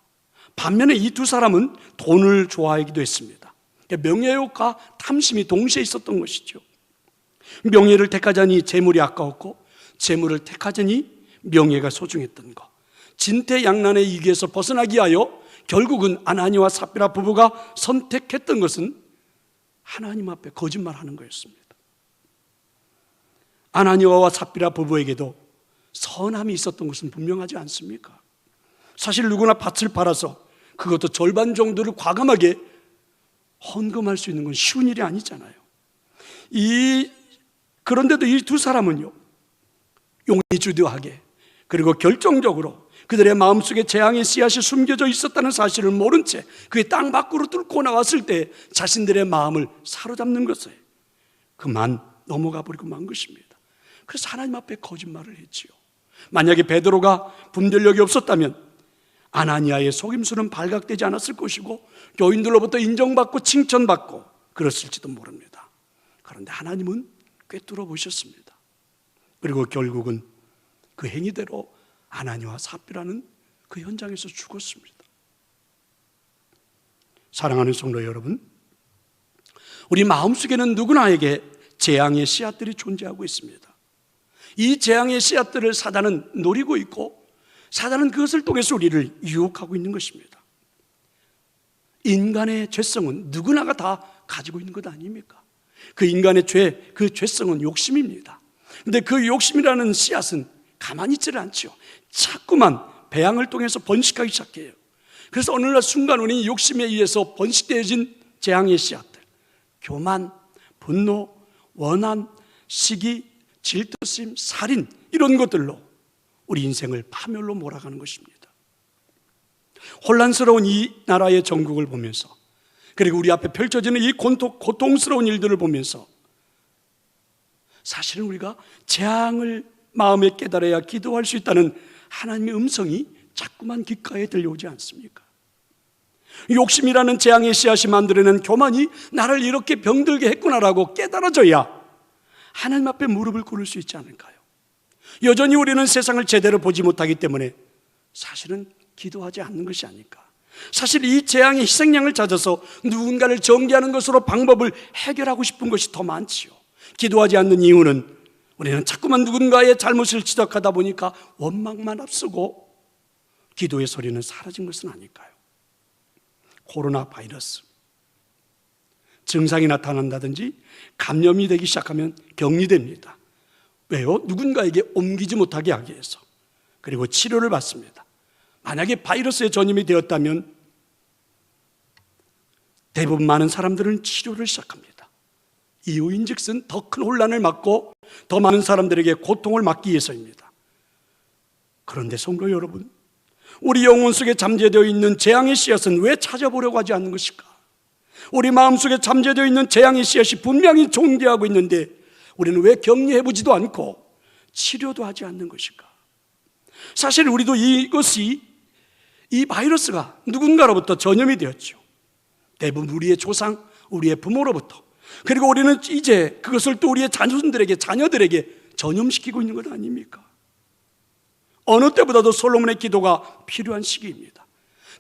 반면에 이 두 사람은 돈을 좋아하기도 했습니다. 명예욕과 탐심이 동시에 있었던 것이죠. 명예를 택하자니 재물이 아까웠고 재물을 택하자니 명예가 소중했던 것. 진퇴양난의 이기에서 벗어나기 위하여 결국은 아나니와 삽비라 부부가 선택했던 것은 하나님 앞에 거짓말하는 거였습니다. 아나니아와 삽비라 부부에게도 선함이 있었던 것은 분명하지 않습니까? 사실 누구나 밭을 팔아서 그것도 절반 정도를 과감하게 헌금할 수 있는 건 쉬운 일이 아니잖아요. 그런데도 이 두 사람은요 용의주도하게 그리고 결정적으로 그들의 마음속에 재앙의 씨앗이 숨겨져 있었다는 사실을 모른 채 그의 땅 밖으로 뚫고 나왔을 때 자신들의 마음을 사로잡는 것에 그만 넘어가 버리고 만 것입니다. 그래서 하나님 앞에 거짓말을 했지요. 만약에 베드로가 분별력이 없었다면 아나니아의 속임수는 발각되지 않았을 것이고 교인들로부터 인정받고 칭찬받고 그랬을지도 모릅니다. 그런데 하나님은 꿰뚫어 보셨습니다. 그리고 결국은 그 행위대로 아나니아와 삽비라는 그 현장에서 죽었습니다. 사랑하는 성도 여러분, 우리 마음속에는 누구나에게 재앙의 씨앗들이 존재하고 있습니다. 이 재앙의 씨앗들을 사단은 노리고 있고 사단은 그것을 통해서 우리를 유혹하고 있는 것입니다. 인간의 죄성은 누구나가 다 가지고 있는 것 아닙니까? 그 인간의 그 죄성은 욕심입니다. 그런데 그 욕심이라는 씨앗은 가만히 있지를 않죠. 자꾸만 배양을 통해서 번식하기 시작해요. 그래서 어느 날 순간 우리 욕심에 의해서 번식되어진 재앙의 씨앗들, 교만, 분노, 원한, 시기, 질투심, 살인 이런 것들로 우리 인생을 파멸로 몰아가는 것입니다. 혼란스러운 이 나라의 정국을 보면서 그리고 우리 앞에 펼쳐지는 이 고통스러운 일들을 보면서 사실은 우리가 재앙을 마음에 깨달아야 기도할 수 있다는 하나님의 음성이 자꾸만 귓가에 들려오지 않습니까? 욕심이라는 재앙의 씨앗이 만들어낸 교만이 나를 이렇게 병들게 했구나라고 깨달아져야 하나님 앞에 무릎을 꿇을 수 있지 않을까요? 여전히 우리는 세상을 제대로 보지 못하기 때문에 사실은 기도하지 않는 것이 아닐까. 사실 이 재앙의 희생양을 찾아서 누군가를 정죄하는 것으로 방법을 해결하고 싶은 것이 더 많지요. 기도하지 않는 이유는 우리는 자꾸만 누군가의 잘못을 지적하다 보니까 원망만 앞서고 기도의 소리는 사라진 것은 아닐까요? 코로나 바이러스, 증상이 나타난다든지 감염이 되기 시작하면 격리됩니다. 왜요? 누군가에게 옮기지 못하게 하기 위해서. 그리고 치료를 받습니다. 만약에 바이러스에 전염이 되었다면 대부분 많은 사람들은 치료를 시작합니다. 이유인즉슨 더 큰 혼란을 막고 더 많은 사람들에게 고통을 막기 위해서입니다. 그런데 성도 여러분, 우리 영혼 속에 잠재되어 있는 재앙의 씨앗은 왜 찾아보려고 하지 않는 것일까? 우리 마음속에 잠재되어 있는 재앙의 씨앗이 분명히 존재하고 있는데 우리는 왜 격리해보지도 않고 치료도 하지 않는 것일까? 사실 우리도 이 바이러스가 누군가로부터 전염이 되었죠. 대부분 우리의 조상, 우리의 부모로부터. 그리고 우리는 이제 그것을 또 우리의 자녀들에게 전염시키고 있는 것 아닙니까? 어느 때보다도 솔로몬의 기도가 필요한 시기입니다.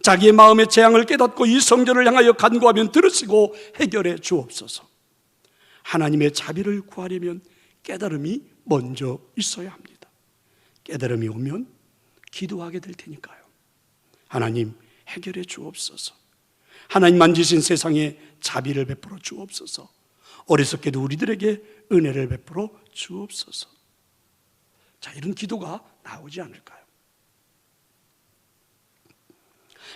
자기의 마음의 재앙을 깨닫고 이 성전을 향하여 간구하면 들으시고 해결해 주옵소서. 하나님의 자비를 구하려면 깨달음이 먼저 있어야 합니다. 깨달음이 오면 기도하게 될 테니까요. 하나님 해결해 주옵소서. 하나님 만지신 세상에 자비를 베풀어 주옵소서. 어리석게도 우리들에게 은혜를 베풀어 주옵소서. 자, 이런 기도가 나오지 않을까요?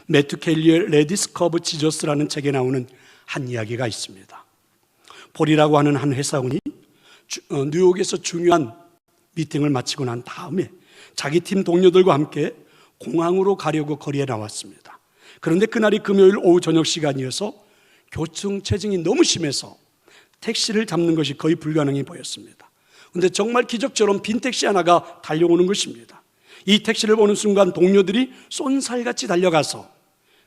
매튜 켈리의 레디스커브 지저스라는 책에 나오는 한 이야기가 있습니다. 폴이라고 하는 한 회사원이 뉴욕에서 중요한 미팅을 마치고 난 다음에 자기 팀 동료들과 함께 공항으로 가려고 거리에 나왔습니다. 그런데 그날이 금요일 오후 저녁 시간이어서 교통체증이 너무 심해서 택시를 잡는 것이 거의 불가능해 보였습니다. 그런데 정말 기적처럼 빈 택시 하나가 달려오는 것입니다. 이 택시를 보는 순간 동료들이 쏜살같이 달려가서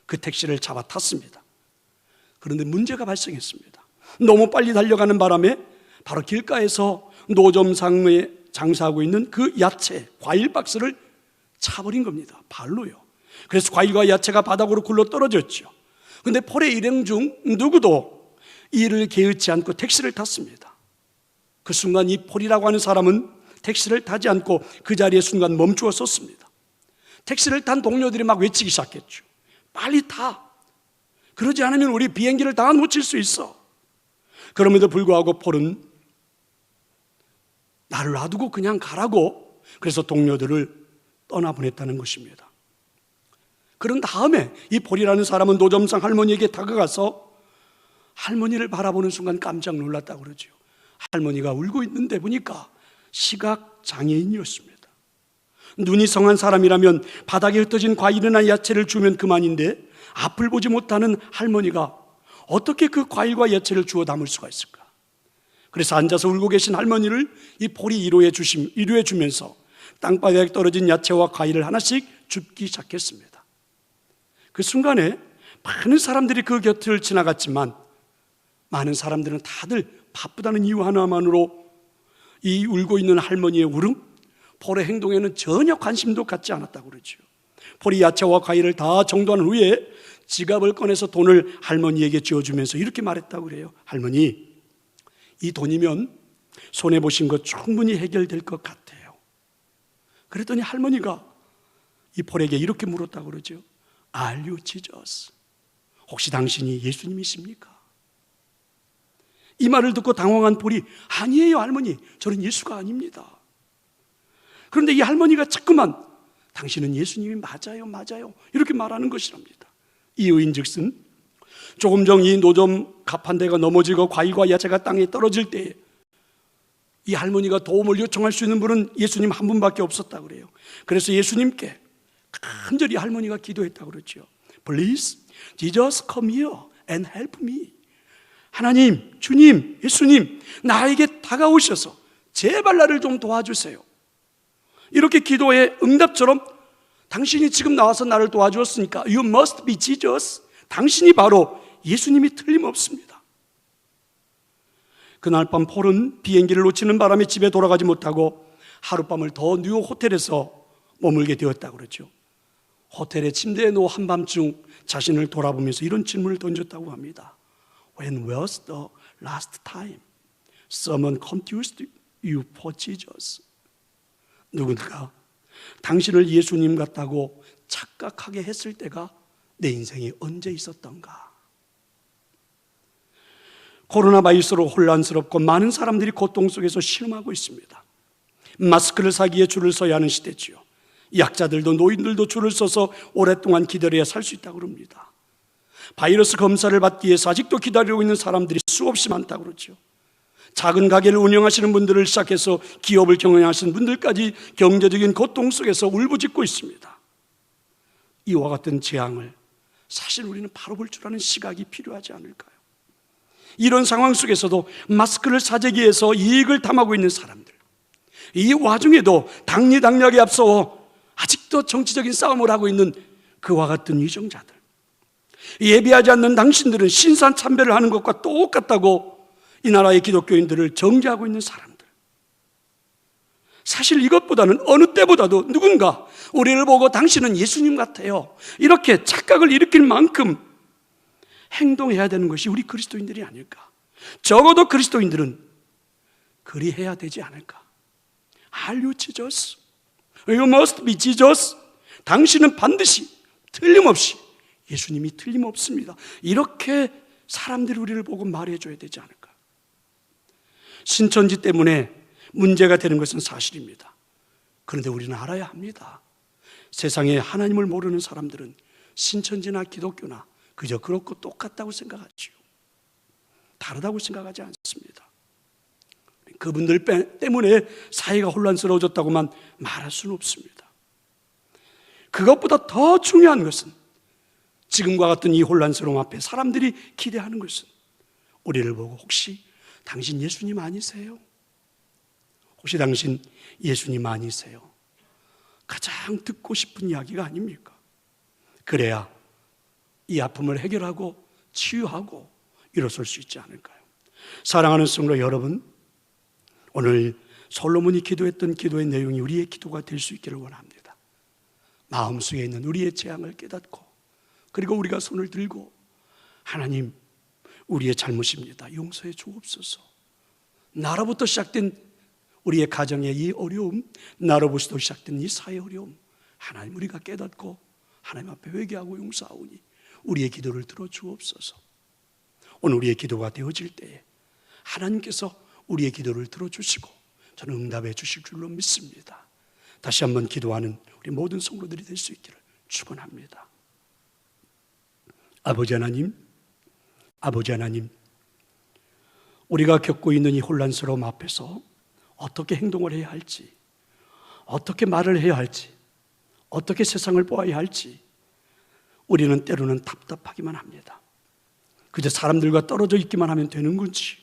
그 택시를 잡아 탔습니다. 그런데 문제가 발생했습니다. 너무 빨리 달려가는 바람에 바로 길가에서 노점상에 장사하고 있는 그 야채, 과일 박스를 차버린 겁니다. 발로요. 그래서 과일과 야채가 바닥으로 굴러 떨어졌죠. 그런데 폴의 일행 중 누구도 이를 개의치 않고 택시를 탔습니다. 그 순간 이 폴이라고 하는 사람은 택시를 타지 않고 그 자리에 순간 멈추어 섰습니다. 택시를 탄 동료들이 막 외치기 시작했죠. 빨리 타. 그러지 않으면 우리 비행기를 다 놓칠 수 있어. 그럼에도 불구하고 폴은 나를 놔두고 그냥 가라고 그래서 동료들을 떠나보냈다는 것입니다. 그런 다음에 이 폴이라는 사람은 노점상 할머니에게 다가가서 할머니를 바라보는 순간 깜짝 놀랐다고 그러죠. 할머니가 울고 있는데 보니까 시각장애인이었습니다. 눈이 성한 사람이라면 바닥에 흩어진 과일이나 야채를 주면 그만인데 앞을 보지 못하는 할머니가 어떻게 그 과일과 야채를 주워 담을 수가 있을까? 그래서 앉아서 울고 계신 할머니를 이 폴이 위로해 주면서 땅바닥에 떨어진 야채와 과일을 하나씩 줍기 시작했습니다. 그 순간에 많은 사람들이 그 곁을 지나갔지만 많은 사람들은 다들 바쁘다는 이유 하나만으로 이 울고 있는 할머니의 울음, 폴의 행동에는 전혀 관심도 갖지 않았다고 그러죠. 폴이 야채와 과일을 다 정도한 후에 지갑을 꺼내서 돈을 할머니에게 쥐어주면서 이렇게 말했다고 그래요. 할머니, 이 돈이면 손해보신 것 충분히 해결될 것 같아요. 그랬더니 할머니가 이 폴에게 이렇게 물었다고 그러죠. Are you Jesus? 혹시 당신이 예수님이십니까? 이 말을 듣고 당황한 폴이 아니에요 할머니, 저는 예수가 아닙니다. 그런데 이 할머니가 자꾸만 당신은 예수님이 맞아요 이렇게 말하는 것이랍니다. 이유인즉슨 조금 전 이 노점 가판대가 넘어지고 과일과 야채가 땅에 떨어질 때 이 할머니가 도움을 요청할 수 있는 분은 예수님 한 분밖에 없었다고 그래요. 그래서 예수님께 간절히 할머니가 기도했다고 그러죠. Please, Jesus, come here and help me. 하나님, 주님, 예수님, 나에게 다가오셔서 제발 나를 좀 도와주세요. 이렇게 기도해 응답처럼 당신이 지금 나와서 나를 도와주었으니까 You must be Jesus. 당신이 바로 예수님이 틀림없습니다. 그날 밤 폴은 비행기를 놓치는 바람에 집에 돌아가지 못하고 하룻밤을 더 뉴욕 호텔에서 머물게 되었다고 그러죠. 호텔의 침대에 누워 한밤중 자신을 돌아보면서 이런 질문을 던졌다고 합니다. When was the last time someone confused you for Jesus? 누군가 당신을 예수님 같다고 착각하게 했을 때가 내 인생에 언제 있었던가? 코로나 바이러스로 혼란스럽고 많은 사람들이 고통 속에서 신음하고 있습니다. 마스크를 사기에 줄을 서야 하는 시대지요. 약자들도 노인들도 줄을 서서 오랫동안 기다려야 살 수 있다고 합니다. 바이러스 검사를 받기 위해서 아직도 기다리고 있는 사람들이 수없이 많다고 그러죠. 작은 가게를 운영하시는 분들을 시작해서 기업을 경영하시는 분들까지 경제적인 고통 속에서 울부짖고 있습니다. 이와 같은 재앙을 사실 우리는 바로 볼 줄 아는 시각이 필요하지 않을까요? 이런 상황 속에서도 마스크를 사재기 위해서 이익을 탐하고 있는 사람들, 이 와중에도 당리당략에 앞서 아직도 정치적인 싸움을 하고 있는 그와 같은 위정자들, 예비하지 않는 당신들은 신산참배를 하는 것과 똑같다고 이 나라의 기독교인들을 정죄하고 있는 사람들, 사실 이것보다는 어느 때보다도 누군가 우리를 보고 당신은 예수님 같아요, 이렇게 착각을 일으킬 만큼 행동해야 되는 것이 우리 그리스도인들이 아닐까. 적어도 그리스도인들은 그리해야 되지 않을까. Are you Jesus? You must be Jesus. 당신은 반드시 틀림없이 예수님이 틀림없습니다. 이렇게 사람들이 우리를 보고 말해줘야 되지 않을까. 신천지 때문에 문제가 되는 것은 사실입니다. 그런데 우리는 알아야 합니다. 세상에 하나님을 모르는 사람들은 신천지나 기독교나 그저 그렇고 똑같다고 생각하지요. 다르다고 생각하지 않습니다. 그분들 때문에 사회가 혼란스러워졌다고만 말할 수는 없습니다. 그것보다 더 중요한 것은 지금과 같은 이 혼란스러움 앞에 사람들이 기대하는 것은 우리를 보고 혹시 당신 예수님 아니세요? 혹시 당신 예수님 아니세요? 가장 듣고 싶은 이야기가 아닙니까? 그래야 이 아픔을 해결하고 치유하고 일어설 수 있지 않을까요? 사랑하는 성도 여러분, 오늘 솔로몬이 기도했던 기도의 내용이 우리의 기도가 될 수 있기를 원합니다. 마음속에 있는 우리의 재앙을 깨닫고, 그리고 우리가 손을 들고 하나님, 우리의 잘못입니다, 용서해 주옵소서. 나로부터 시작된 우리의 가정의 이 어려움, 나로부터 시작된 이 사회 어려움, 하나님 우리가 깨닫고 하나님 앞에 회개하고 용서하오니 우리의 기도를 들어주옵소서. 오늘 우리의 기도가 되어질 때에 하나님께서 우리의 기도를 들어주시고 저는 응답해 주실 줄로 믿습니다. 다시 한번 기도하는 우리 모든 성도들이 될 수 있기를 축원합니다. 아버지 하나님, 아버지 하나님, 우리가 겪고 있는 이 혼란스러움 앞에서 어떻게 행동을 해야 할지, 어떻게 말을 해야 할지, 어떻게 세상을 보아야 할지 우리는 때로는 답답하기만 합니다. 그저 사람들과 떨어져 있기만 하면 되는 건지,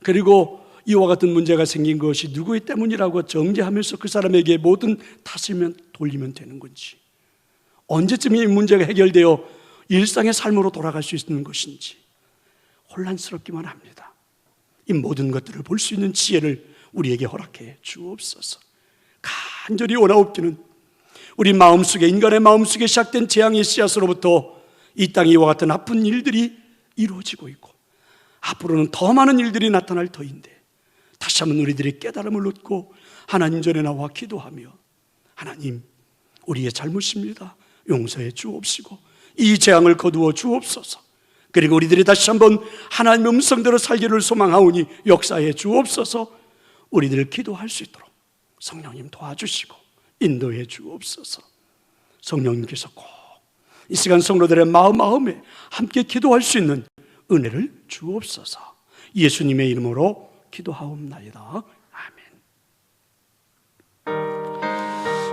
그리고 이와 같은 문제가 생긴 것이 누구의 때문이라고 정죄하면서 그 사람에게 모든 탓을 돌리면 되는 건지, 언제쯤 이 문제가 해결되어 일상의 삶으로 돌아갈 수 있는 것인지 혼란스럽기만 합니다. 이 모든 것들을 볼 수 있는 지혜를 우리에게 허락해 주옵소서. 간절히 원하옵기는 우리 마음속에, 인간의 마음속에 시작된 재앙의 씨앗으로부터 이 땅에 이와 같은 아픈 일들이 이루어지고 있고 앞으로는 더 많은 일들이 나타날 터인데, 다시 한번 우리들이 깨달음을 얻고 하나님 전에 나와 기도하며 하나님, 우리의 잘못입니다, 용서해 주옵시고 이 재앙을 거두어 주옵소서. 그리고 우리들이 다시 한번 하나님의 음성대로 살기를 소망하오니 역사해 주옵소서. 우리들 기도할 수 있도록 성령님 도와주시고 인도해 주옵소서. 성령님께서 꼭 이 시간 성도들의 마음에 함께 기도할 수 있는 은혜를 주옵소서. 예수님의 이름으로 기도하옵나이다. 아멘.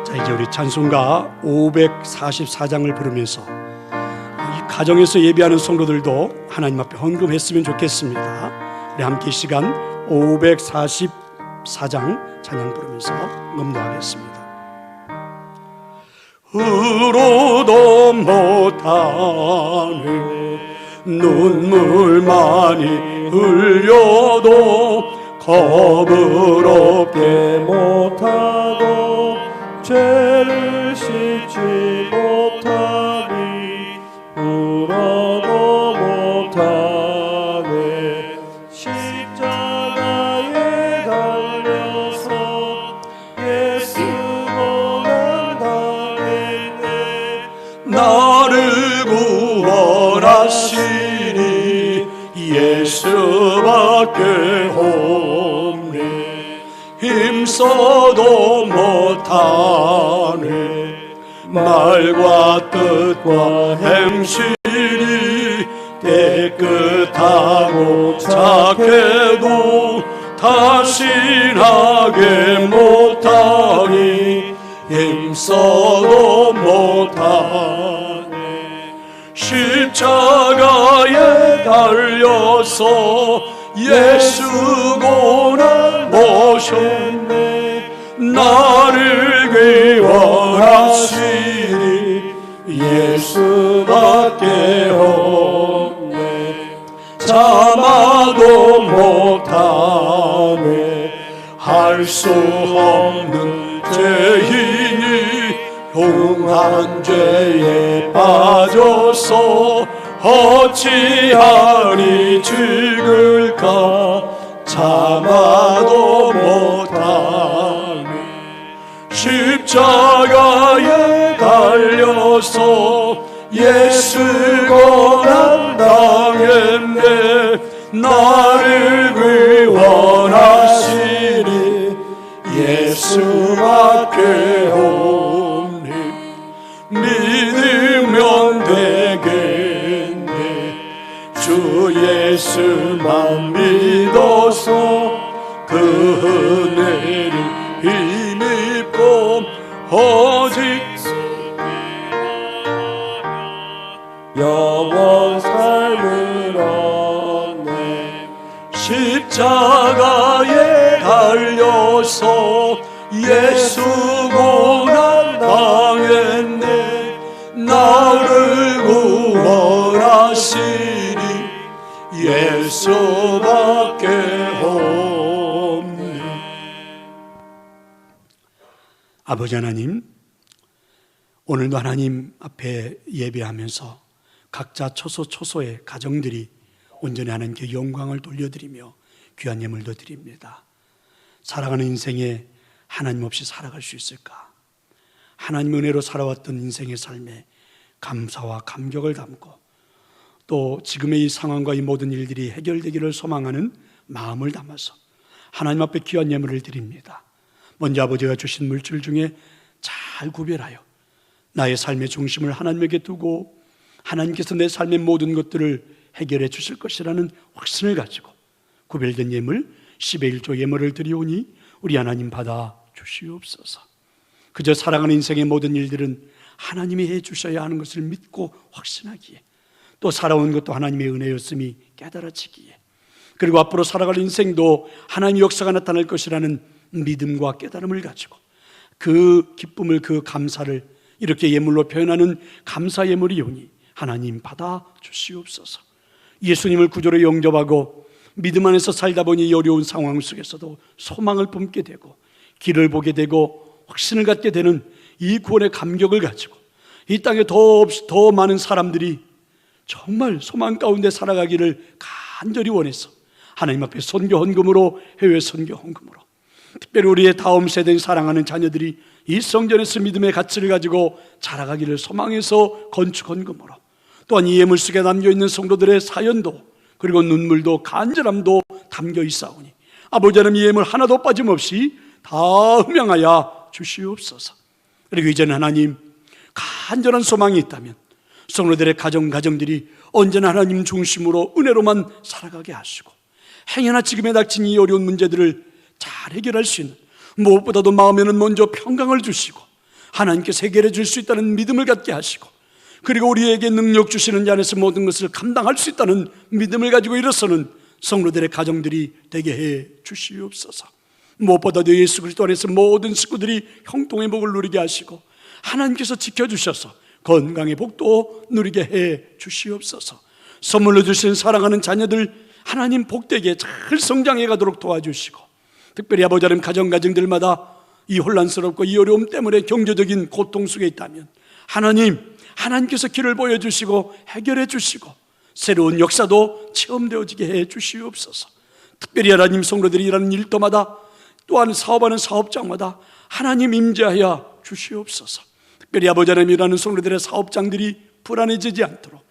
자, 이제 우리 찬송가 544장을 부르면서 이 가정에서 예배하는 성도들도 하나님 앞에 헌금했으면 좋겠습니다. 우리 함께 이 시간 544장 찬양 부르면서 음도하겠습니다. 으로도 못하네 눈물 많이 흘려도 겁을 없게 못하고 죄를 씻지 못하니 울어도 못하네 십자가에 달려서 예수 고난 당했네 나를 구원하시니 예수 예수밖에 없네. 힘써도 못하네. 말과 뜻과 행실이 깨끗하고 착해도 다신하게 못하니 힘써도 못하네. 십자가에 달려서 예수 고난 모셨네. 나를 구원하시니 예수밖에 없네. 참아도 못하네. 할 수 없는 죄인이 흉한 죄에 빠져서 어찌하리 죽을까. 참아도 못하네. 십자가에 달려서 예수 고난 당했네. 나를 구원하시니 예수밖에 없네. 믿으면 되겠네. 주 예수만 믿어서 그 은혜를 힘입고 오직 영원 삶을 얻네. 십자가에 달려서 예수 고난 당했네. 나를 구원하시니 예수밖에 없네. 아버지 하나님, 오늘도 하나님 앞에 예배하면서 각자 초소초소의 가정들이 온전히 하나님께 영광을 돌려드리며 귀한 예물도 드립니다. 살아가는 인생에 하나님 없이 살아갈 수 있을까? 하나님 은혜로 살아왔던 인생의 삶에 감사와 감격을 담고 또 지금의 이 상황과 이 모든 일들이 해결되기를 소망하는 마음을 담아서 하나님 앞에 귀한 예물을 드립니다. 먼저 아버지가 주신 물질 중에 잘 구별하여 나의 삶의 중심을 하나님에게 두고 하나님께서 내 삶의 모든 것들을 해결해 주실 것이라는 확신을 가지고 구별된 예물 10의 1조 예물을 드리오니 우리 하나님 받아 주시옵소서. 그저 살아가는 인생의 모든 일들은 하나님이 해 주셔야 하는 것을 믿고 확신하기에, 또 살아온 것도 하나님의 은혜였음이 깨달아지기에, 그리고 앞으로 살아갈 인생도 하나님의 역사가 나타날 것이라는 믿음과 깨달음을 가지고 그 기쁨을, 그 감사를 이렇게 예물로 표현하는 감사 예물이오니 하나님 받아 주시옵소서. 예수님을 구주로 영접하고 믿음 안에서 살다 보니 이 어려운 상황 속에서도 소망을 품게 되고 길을 보게 되고 확신을 갖게 되는 이 구원의 감격을 가지고 이 땅에 더 많은 사람들이 정말 소망 가운데 살아가기를 간절히 원해서 하나님 앞에 선교 헌금으로, 해외 선교 헌금으로, 특별히 우리의 다음 세대인 사랑하는 자녀들이 이 성전에서 믿음의 가치를 가지고 자라가기를 소망해서 건축 헌금으로, 또한 이 예물 속에 담겨있는 성도들의 사연도 그리고 눈물도 간절함도 담겨 있사오니 아버지 하나님, 이 예물 하나도 빠짐없이 다 흠양하여 주시옵소서. 그리고 이제는 하나님, 간절한 소망이 있다면 성도들의 가정들이 언제나 하나님 중심으로 은혜로만 살아가게 하시고 행여나 지금에 닥친 이 어려운 문제들을 잘 해결할 수 있는, 무엇보다도 마음에는 먼저 평강을 주시고 하나님께서 해결해 줄 수 있다는 믿음을 갖게 하시고, 그리고 우리에게 능력 주시는 자 안에서 모든 것을 감당할 수 있다는 믿음을 가지고 일어서는 성도들의 가정들이 되게 해 주시옵소서. 무엇보다도 예수 그리스도 안에서 모든 식구들이 형통의 복을 누리게 하시고 하나님께서 지켜주셔서 건강의 복도 누리게 해 주시옵소서. 선물로 주신 사랑하는 자녀들 하나님 복되게 잘 성장해 가도록 도와주시고, 특별히 아버지 하나님 가정들마다 이 혼란스럽고 이 어려움 때문에 경제적인 고통 속에 있다면 하나님께서 길을 보여주시고 해결해 주시고 새로운 역사도 체험되어지게 해 주시옵소서. 특별히 하나님, 성도들이 일하는 일터마다 또한 사업하는 사업장마다 하나님 임재하여 주시옵소서. 특별히 아버지 하나님, 일하는 성도들의 사업장들이 불안해지지 않도록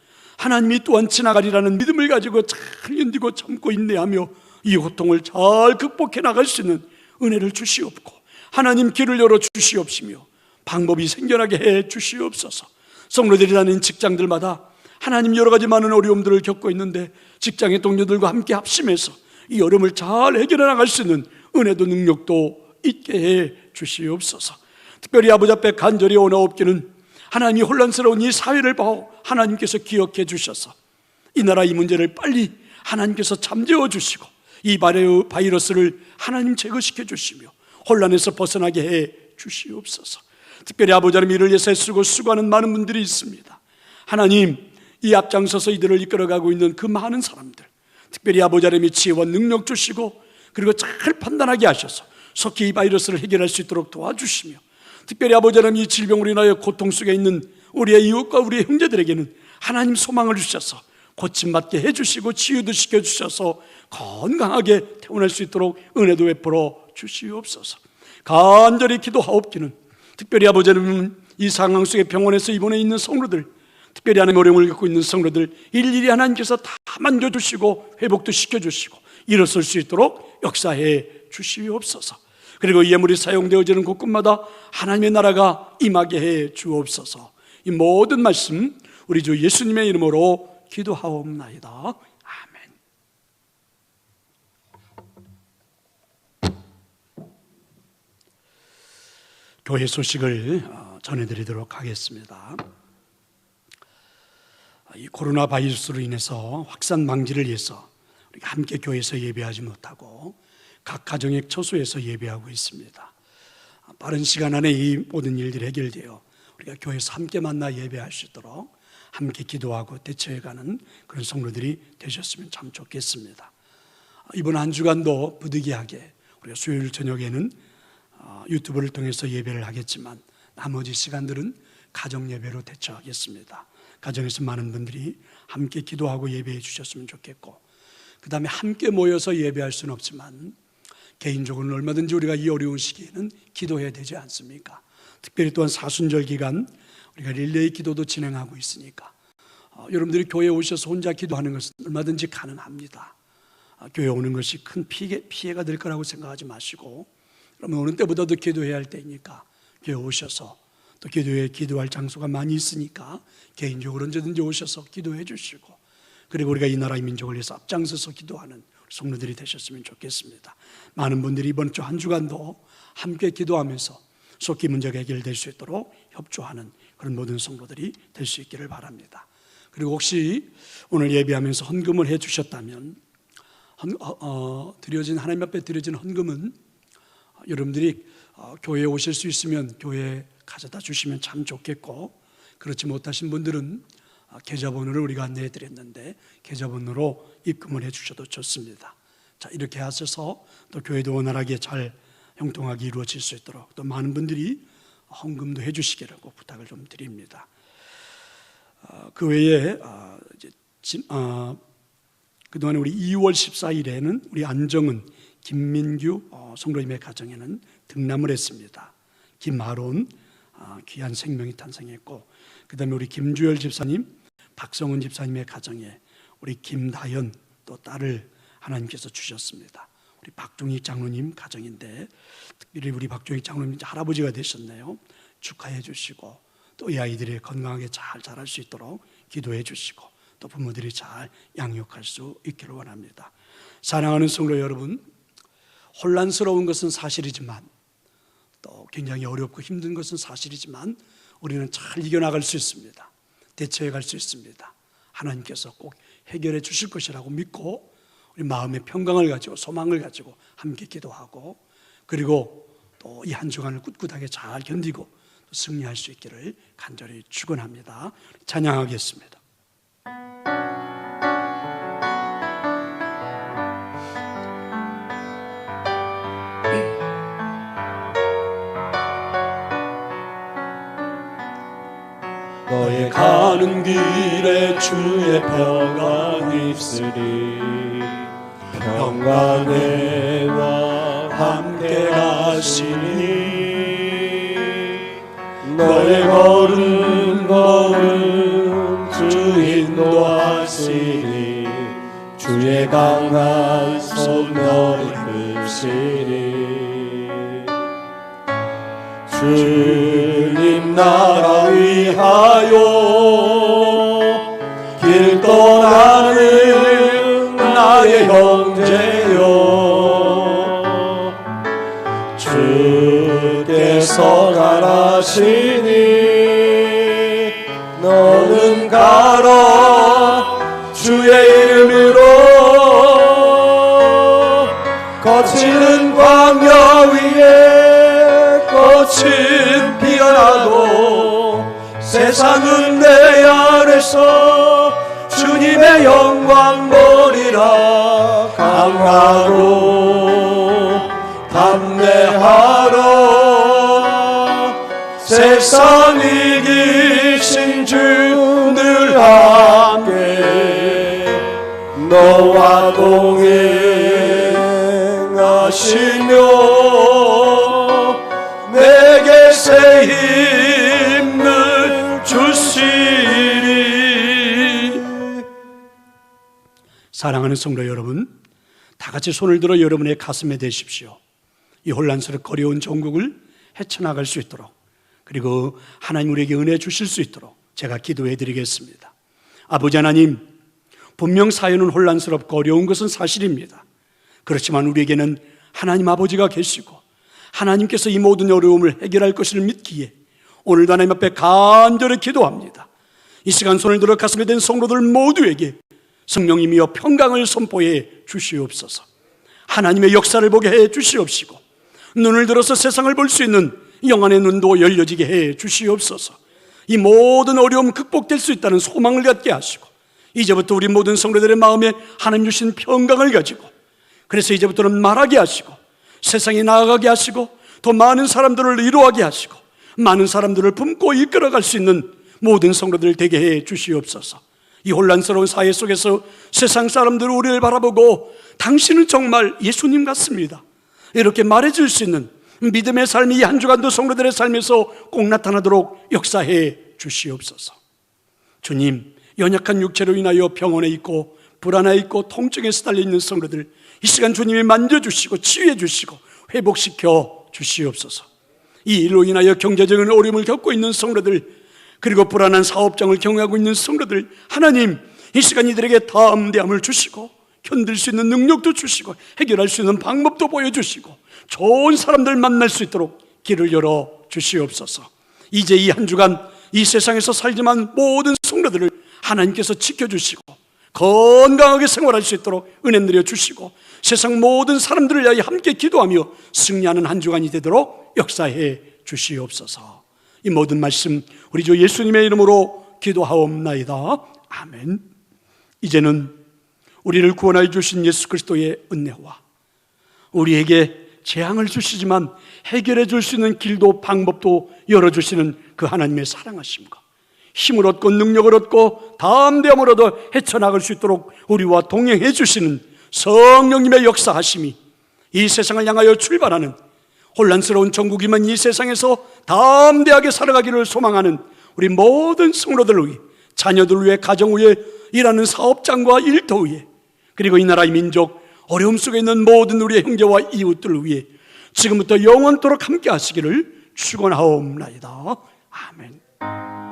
하나님이 또한 지나가리라는 믿음을 가지고 잘 견디고 참고 인내하며 이 고통을 잘 극복해 나갈 수 있는 은혜를 주시옵고, 하나님 길을 열어 주시옵시며 방법이 생겨나게 해 주시옵소서. 성도들이 다니는 직장들마다 하나님 여러 가지 많은 어려움들을 겪고 있는데 직장의 동료들과 함께 합심해서 이 어려움을 잘 해결해 나갈 수 있는 은혜도 능력도 있게 해 주시옵소서. 특별히 아버지 앞에 간절히 원하옵기는 하나님이 혼란스러운 이 사회를 봐 하나님께서 기억해 주셔서 이 나라 이 문제를 빨리 하나님께서 잠재워 주시고 이 바이러스를 하나님 제거시켜 주시며 혼란에서 벗어나게 해 주시옵소서. 특별히 아버지 하나님 이를 위해서 애쓰고 수고하는 많은 분들이 있습니다. 하나님, 이 앞장서서 이들을 이끌어가고 있는 그 많은 사람들, 특별히 아버지 하나님이 지혜와 능력 주시고 그리고 잘 판단하게 하셔서 속히 이 바이러스를 해결할 수 있도록 도와주시며, 특별히 아버지 하나님 이 질병으로 인하여 고통 속에 있는 우리의 이웃과 우리의 형제들에게는 하나님 소망을 주셔서 고침받게 해주시고 치유도 시켜주셔서 건강하게 태어날 수 있도록 은혜도 베풀어 주시옵소서. 간절히 기도하옵기는 특별히 아버지 하나님 이 상황 속에 병원에서 입원해 있는 성도들, 특별히 하나님 어려움을 겪고 있는 성도들 일일이 하나님께서 다 만져주시고 회복도 시켜주시고 일어설 수 있도록 역사해 주시옵소서. 그리고 이 예물이 사용되어지는 곳곳마다 하나님의 나라가 임하게 해 주옵소서. 이 모든 말씀 우리 주 예수님의 이름으로 기도하옵나이다. 아멘. 교회 소식을 전해드리도록 하겠습니다. 이 코로나 바이러스로 인해서 확산 방지를 위해서 우리가 함께 교회에서 예배하지 못하고 각 가정의 처소에서 예배하고 있습니다. 빠른 시간 안에 이 모든 일들이 해결되어 우리가 교회에서 함께 만나 예배할 수 있도록 함께 기도하고 대처해가는 그런 성도들이 되셨으면 참 좋겠습니다. 이번 한 주간도 부득이하게 우리가 수요일 저녁에는 유튜브를 통해서 예배를 하겠지만 나머지 시간들은 가정 예배로 대처하겠습니다. 가정에서 많은 분들이 함께 기도하고 예배해 주셨으면 좋겠고, 그 다음에 함께 모여서 예배할 수는 없지만 개인적으로는 얼마든지 우리가 이 어려운 시기에는 기도해야 되지 않습니까? 특별히 또한 사순절 기간 우리가 릴레이 기도도 진행하고 있으니까 여러분들이 교회에 오셔서 혼자 기도하는 것은 얼마든지 가능합니다. 교회에 오는 것이 큰 피해가 될 거라고 생각하지 마시고, 그러면 오는 때보다도 기도해야 할 때이니까 교회에 오셔서, 또 교회에 기도할 장소가 많이 있으니까 개인적으로 언제든지 오셔서 기도해 주시고, 그리고 우리가 이 나라의 민족을 위해서 앞장서서 기도하는 성도들이 되셨으면 좋겠습니다. 많은 분들이 이번 주 한 주간도 함께 기도하면서 속히 문제가 해결될 수 있도록 협조하는 그런 모든 성도들이 될 수 있기를 바랍니다. 그리고 혹시 오늘 예배하면서 헌금을 해 주셨다면 하나님 앞에 드려진 헌금은 여러분들이 교회에 오실 수 있으면 교회에 가져다 주시면 참 좋겠고, 그렇지 못하신 분들은 계좌번호를 우리가 안내해 드렸는데 계좌번호로 입금을 해 주셔도 좋습니다. 자, 이렇게 하셔서 또 교회도 원활하게 잘 형통하게 이루어질 수 있도록 또 많은 분들이 헌금도 해 주시기를 꼭 부탁을 좀 드립니다. 그 외에 그동안에 우리 2월 14일에는 우리 안정은 김민규 성도님의 가정에는 등남을 했습니다. 김아론 귀한 생명이 탄생했고, 그 다음에 우리 김주열 집사님, 박성훈 집사님의 가정에 우리 김다연 또 딸을 하나님께서 주셨습니다. 우리 박종익 장로님 가정인데 특별히 우리 박종익 장로님 할아버지가 되셨네요. 축하해 주시고 또 이 아이들이 건강하게 잘 자랄 수 있도록 기도해 주시고 또 부모들이 잘 양육할 수 있기를 원합니다. 사랑하는 성도 여러분, 혼란스러운 것은 사실이지만 또 굉장히 어렵고 힘든 것은 사실이지만 우리는 잘 이겨나갈 수 있습니다. 대처해 갈 수 있습니다. 하나님께서 꼭 해결해 주실 것이라고 믿고 우리 마음의 평강을 가지고 소망을 가지고 함께 기도하고, 그리고 또 이 한 주간을 꿋꿋하게 잘 견디고 또 승리할 수 있기를 간절히 축원합니다. 찬양하겠습니다. 너의 가는 길에 주의 평강 있으리. 평강에와 함께 가시니 너의 걸음 주 인도하 하시니 주의 강한 손 너를 이끄시니 주님 나라 위하여 길 떠나는 나의 형제여 주께서 가라시니 너는 가라 주의 이름으로 거치는 광야 위에 꽃은 피어나고 세상은 내 아래서 주님의 영광 보리라 강하고 담대하라 세상 이기신 주 늘 함께 너와 동행하시며 내게 새 힘을 주시리. 사랑하는 성도 여러분, 다 같이 손을 들어 여러분의 가슴에 대십시오. 이 혼란스럽고 어려운 전국을 헤쳐나갈 수 있도록, 그리고 하나님 우리에게 은혜 주실 수 있도록 제가 기도해 드리겠습니다. 아버지 하나님, 분명 사연은 혼란스럽고 어려운 것은 사실입니다. 그렇지만 우리에게는 하나님 아버지가 계시고 하나님께서 이 모든 어려움을 해결할 것을 믿기에 오늘도 하나님 앞에 간절히 기도합니다. 이 시간 손을 들어 가슴에 댄 성도들 모두에게 성령님이여 평강을 선포해 주시옵소서. 하나님의 역사를 보게 해 주시옵시고 눈을 들어서 세상을 볼 수 있는 영안의 눈도 열려지게 해 주시옵소서. 이 모든 어려움 극복될 수 있다는 소망을 갖게 하시고 이제부터 우리 모든 성도들의 마음에 하나님 주신 평강을 가지고 그래서 이제부터는 말하게 하시고 세상에 나아가게 하시고 더 많은 사람들을 이루하게 하시고 많은 사람들을 품고 이끌어갈 수 있는 모든 성도들 되게 해 주시옵소서. 이 혼란스러운 사회 속에서 세상 사람들은 우리를 바라보고 당신은 정말 예수님 같습니다 이렇게 말해줄 수 있는 믿음의 삶이 이 한 주간도 성도들의 삶에서 꼭 나타나도록 역사해 주시옵소서. 주님, 연약한 육체로 인하여 병원에 있고 불안에 있고 통증에 시달려 있는 성도들 이 시간 주님이 만져주시고 치유해 주시고 회복시켜 주시옵소서. 이 일로 인하여 경제적인 어려움을 겪고 있는 성도들, 그리고 불안한 사업장을 경험하고 있는 성도들, 하나님 이 시간 이들에게 담대함을 주시고 견딜 수 있는 능력도 주시고 해결할 수 있는 방법도 보여주시고 좋은 사람들 만날 수 있도록 길을 열어 주시옵소서. 이제 이 한 주간 이 세상에서 살지만 모든 성도들을 하나님께서 지켜주시고 건강하게 생활할 수 있도록 은혜 내려주시고 세상 모든 사람들을 위하여 함께 기도하며 승리하는 한 주간이 되도록 역사해 주시옵소서. 이 모든 말씀 우리 주 예수님의 이름으로 기도하옵나이다. 아멘. 이제는 우리를 구원하여 주신 예수 그리스도의 은혜와 우리에게 재앙을 주시지만 해결해 줄 수 있는 길도 방법도 열어주시는 그 하나님의 사랑하심과 힘을 얻고 능력을 얻고 담대함을 얻어 헤쳐나갈 수 있도록 우리와 동행해 주시는 성령님의 역사하심이 이 세상을 향하여 출발하는 혼란스러운 전국이면 이 세상에서 담대하게 살아가기를 소망하는 우리 모든 성도들을 위해, 자녀들 위해, 가정 위해, 일하는 사업장과 일터 위해, 그리고 이 나라의 민족, 어려움 속에 있는 모든 우리의 형제와 이웃들을 위해 지금부터 영원토록 함께 하시기를 축원하옵나이다. 아멘.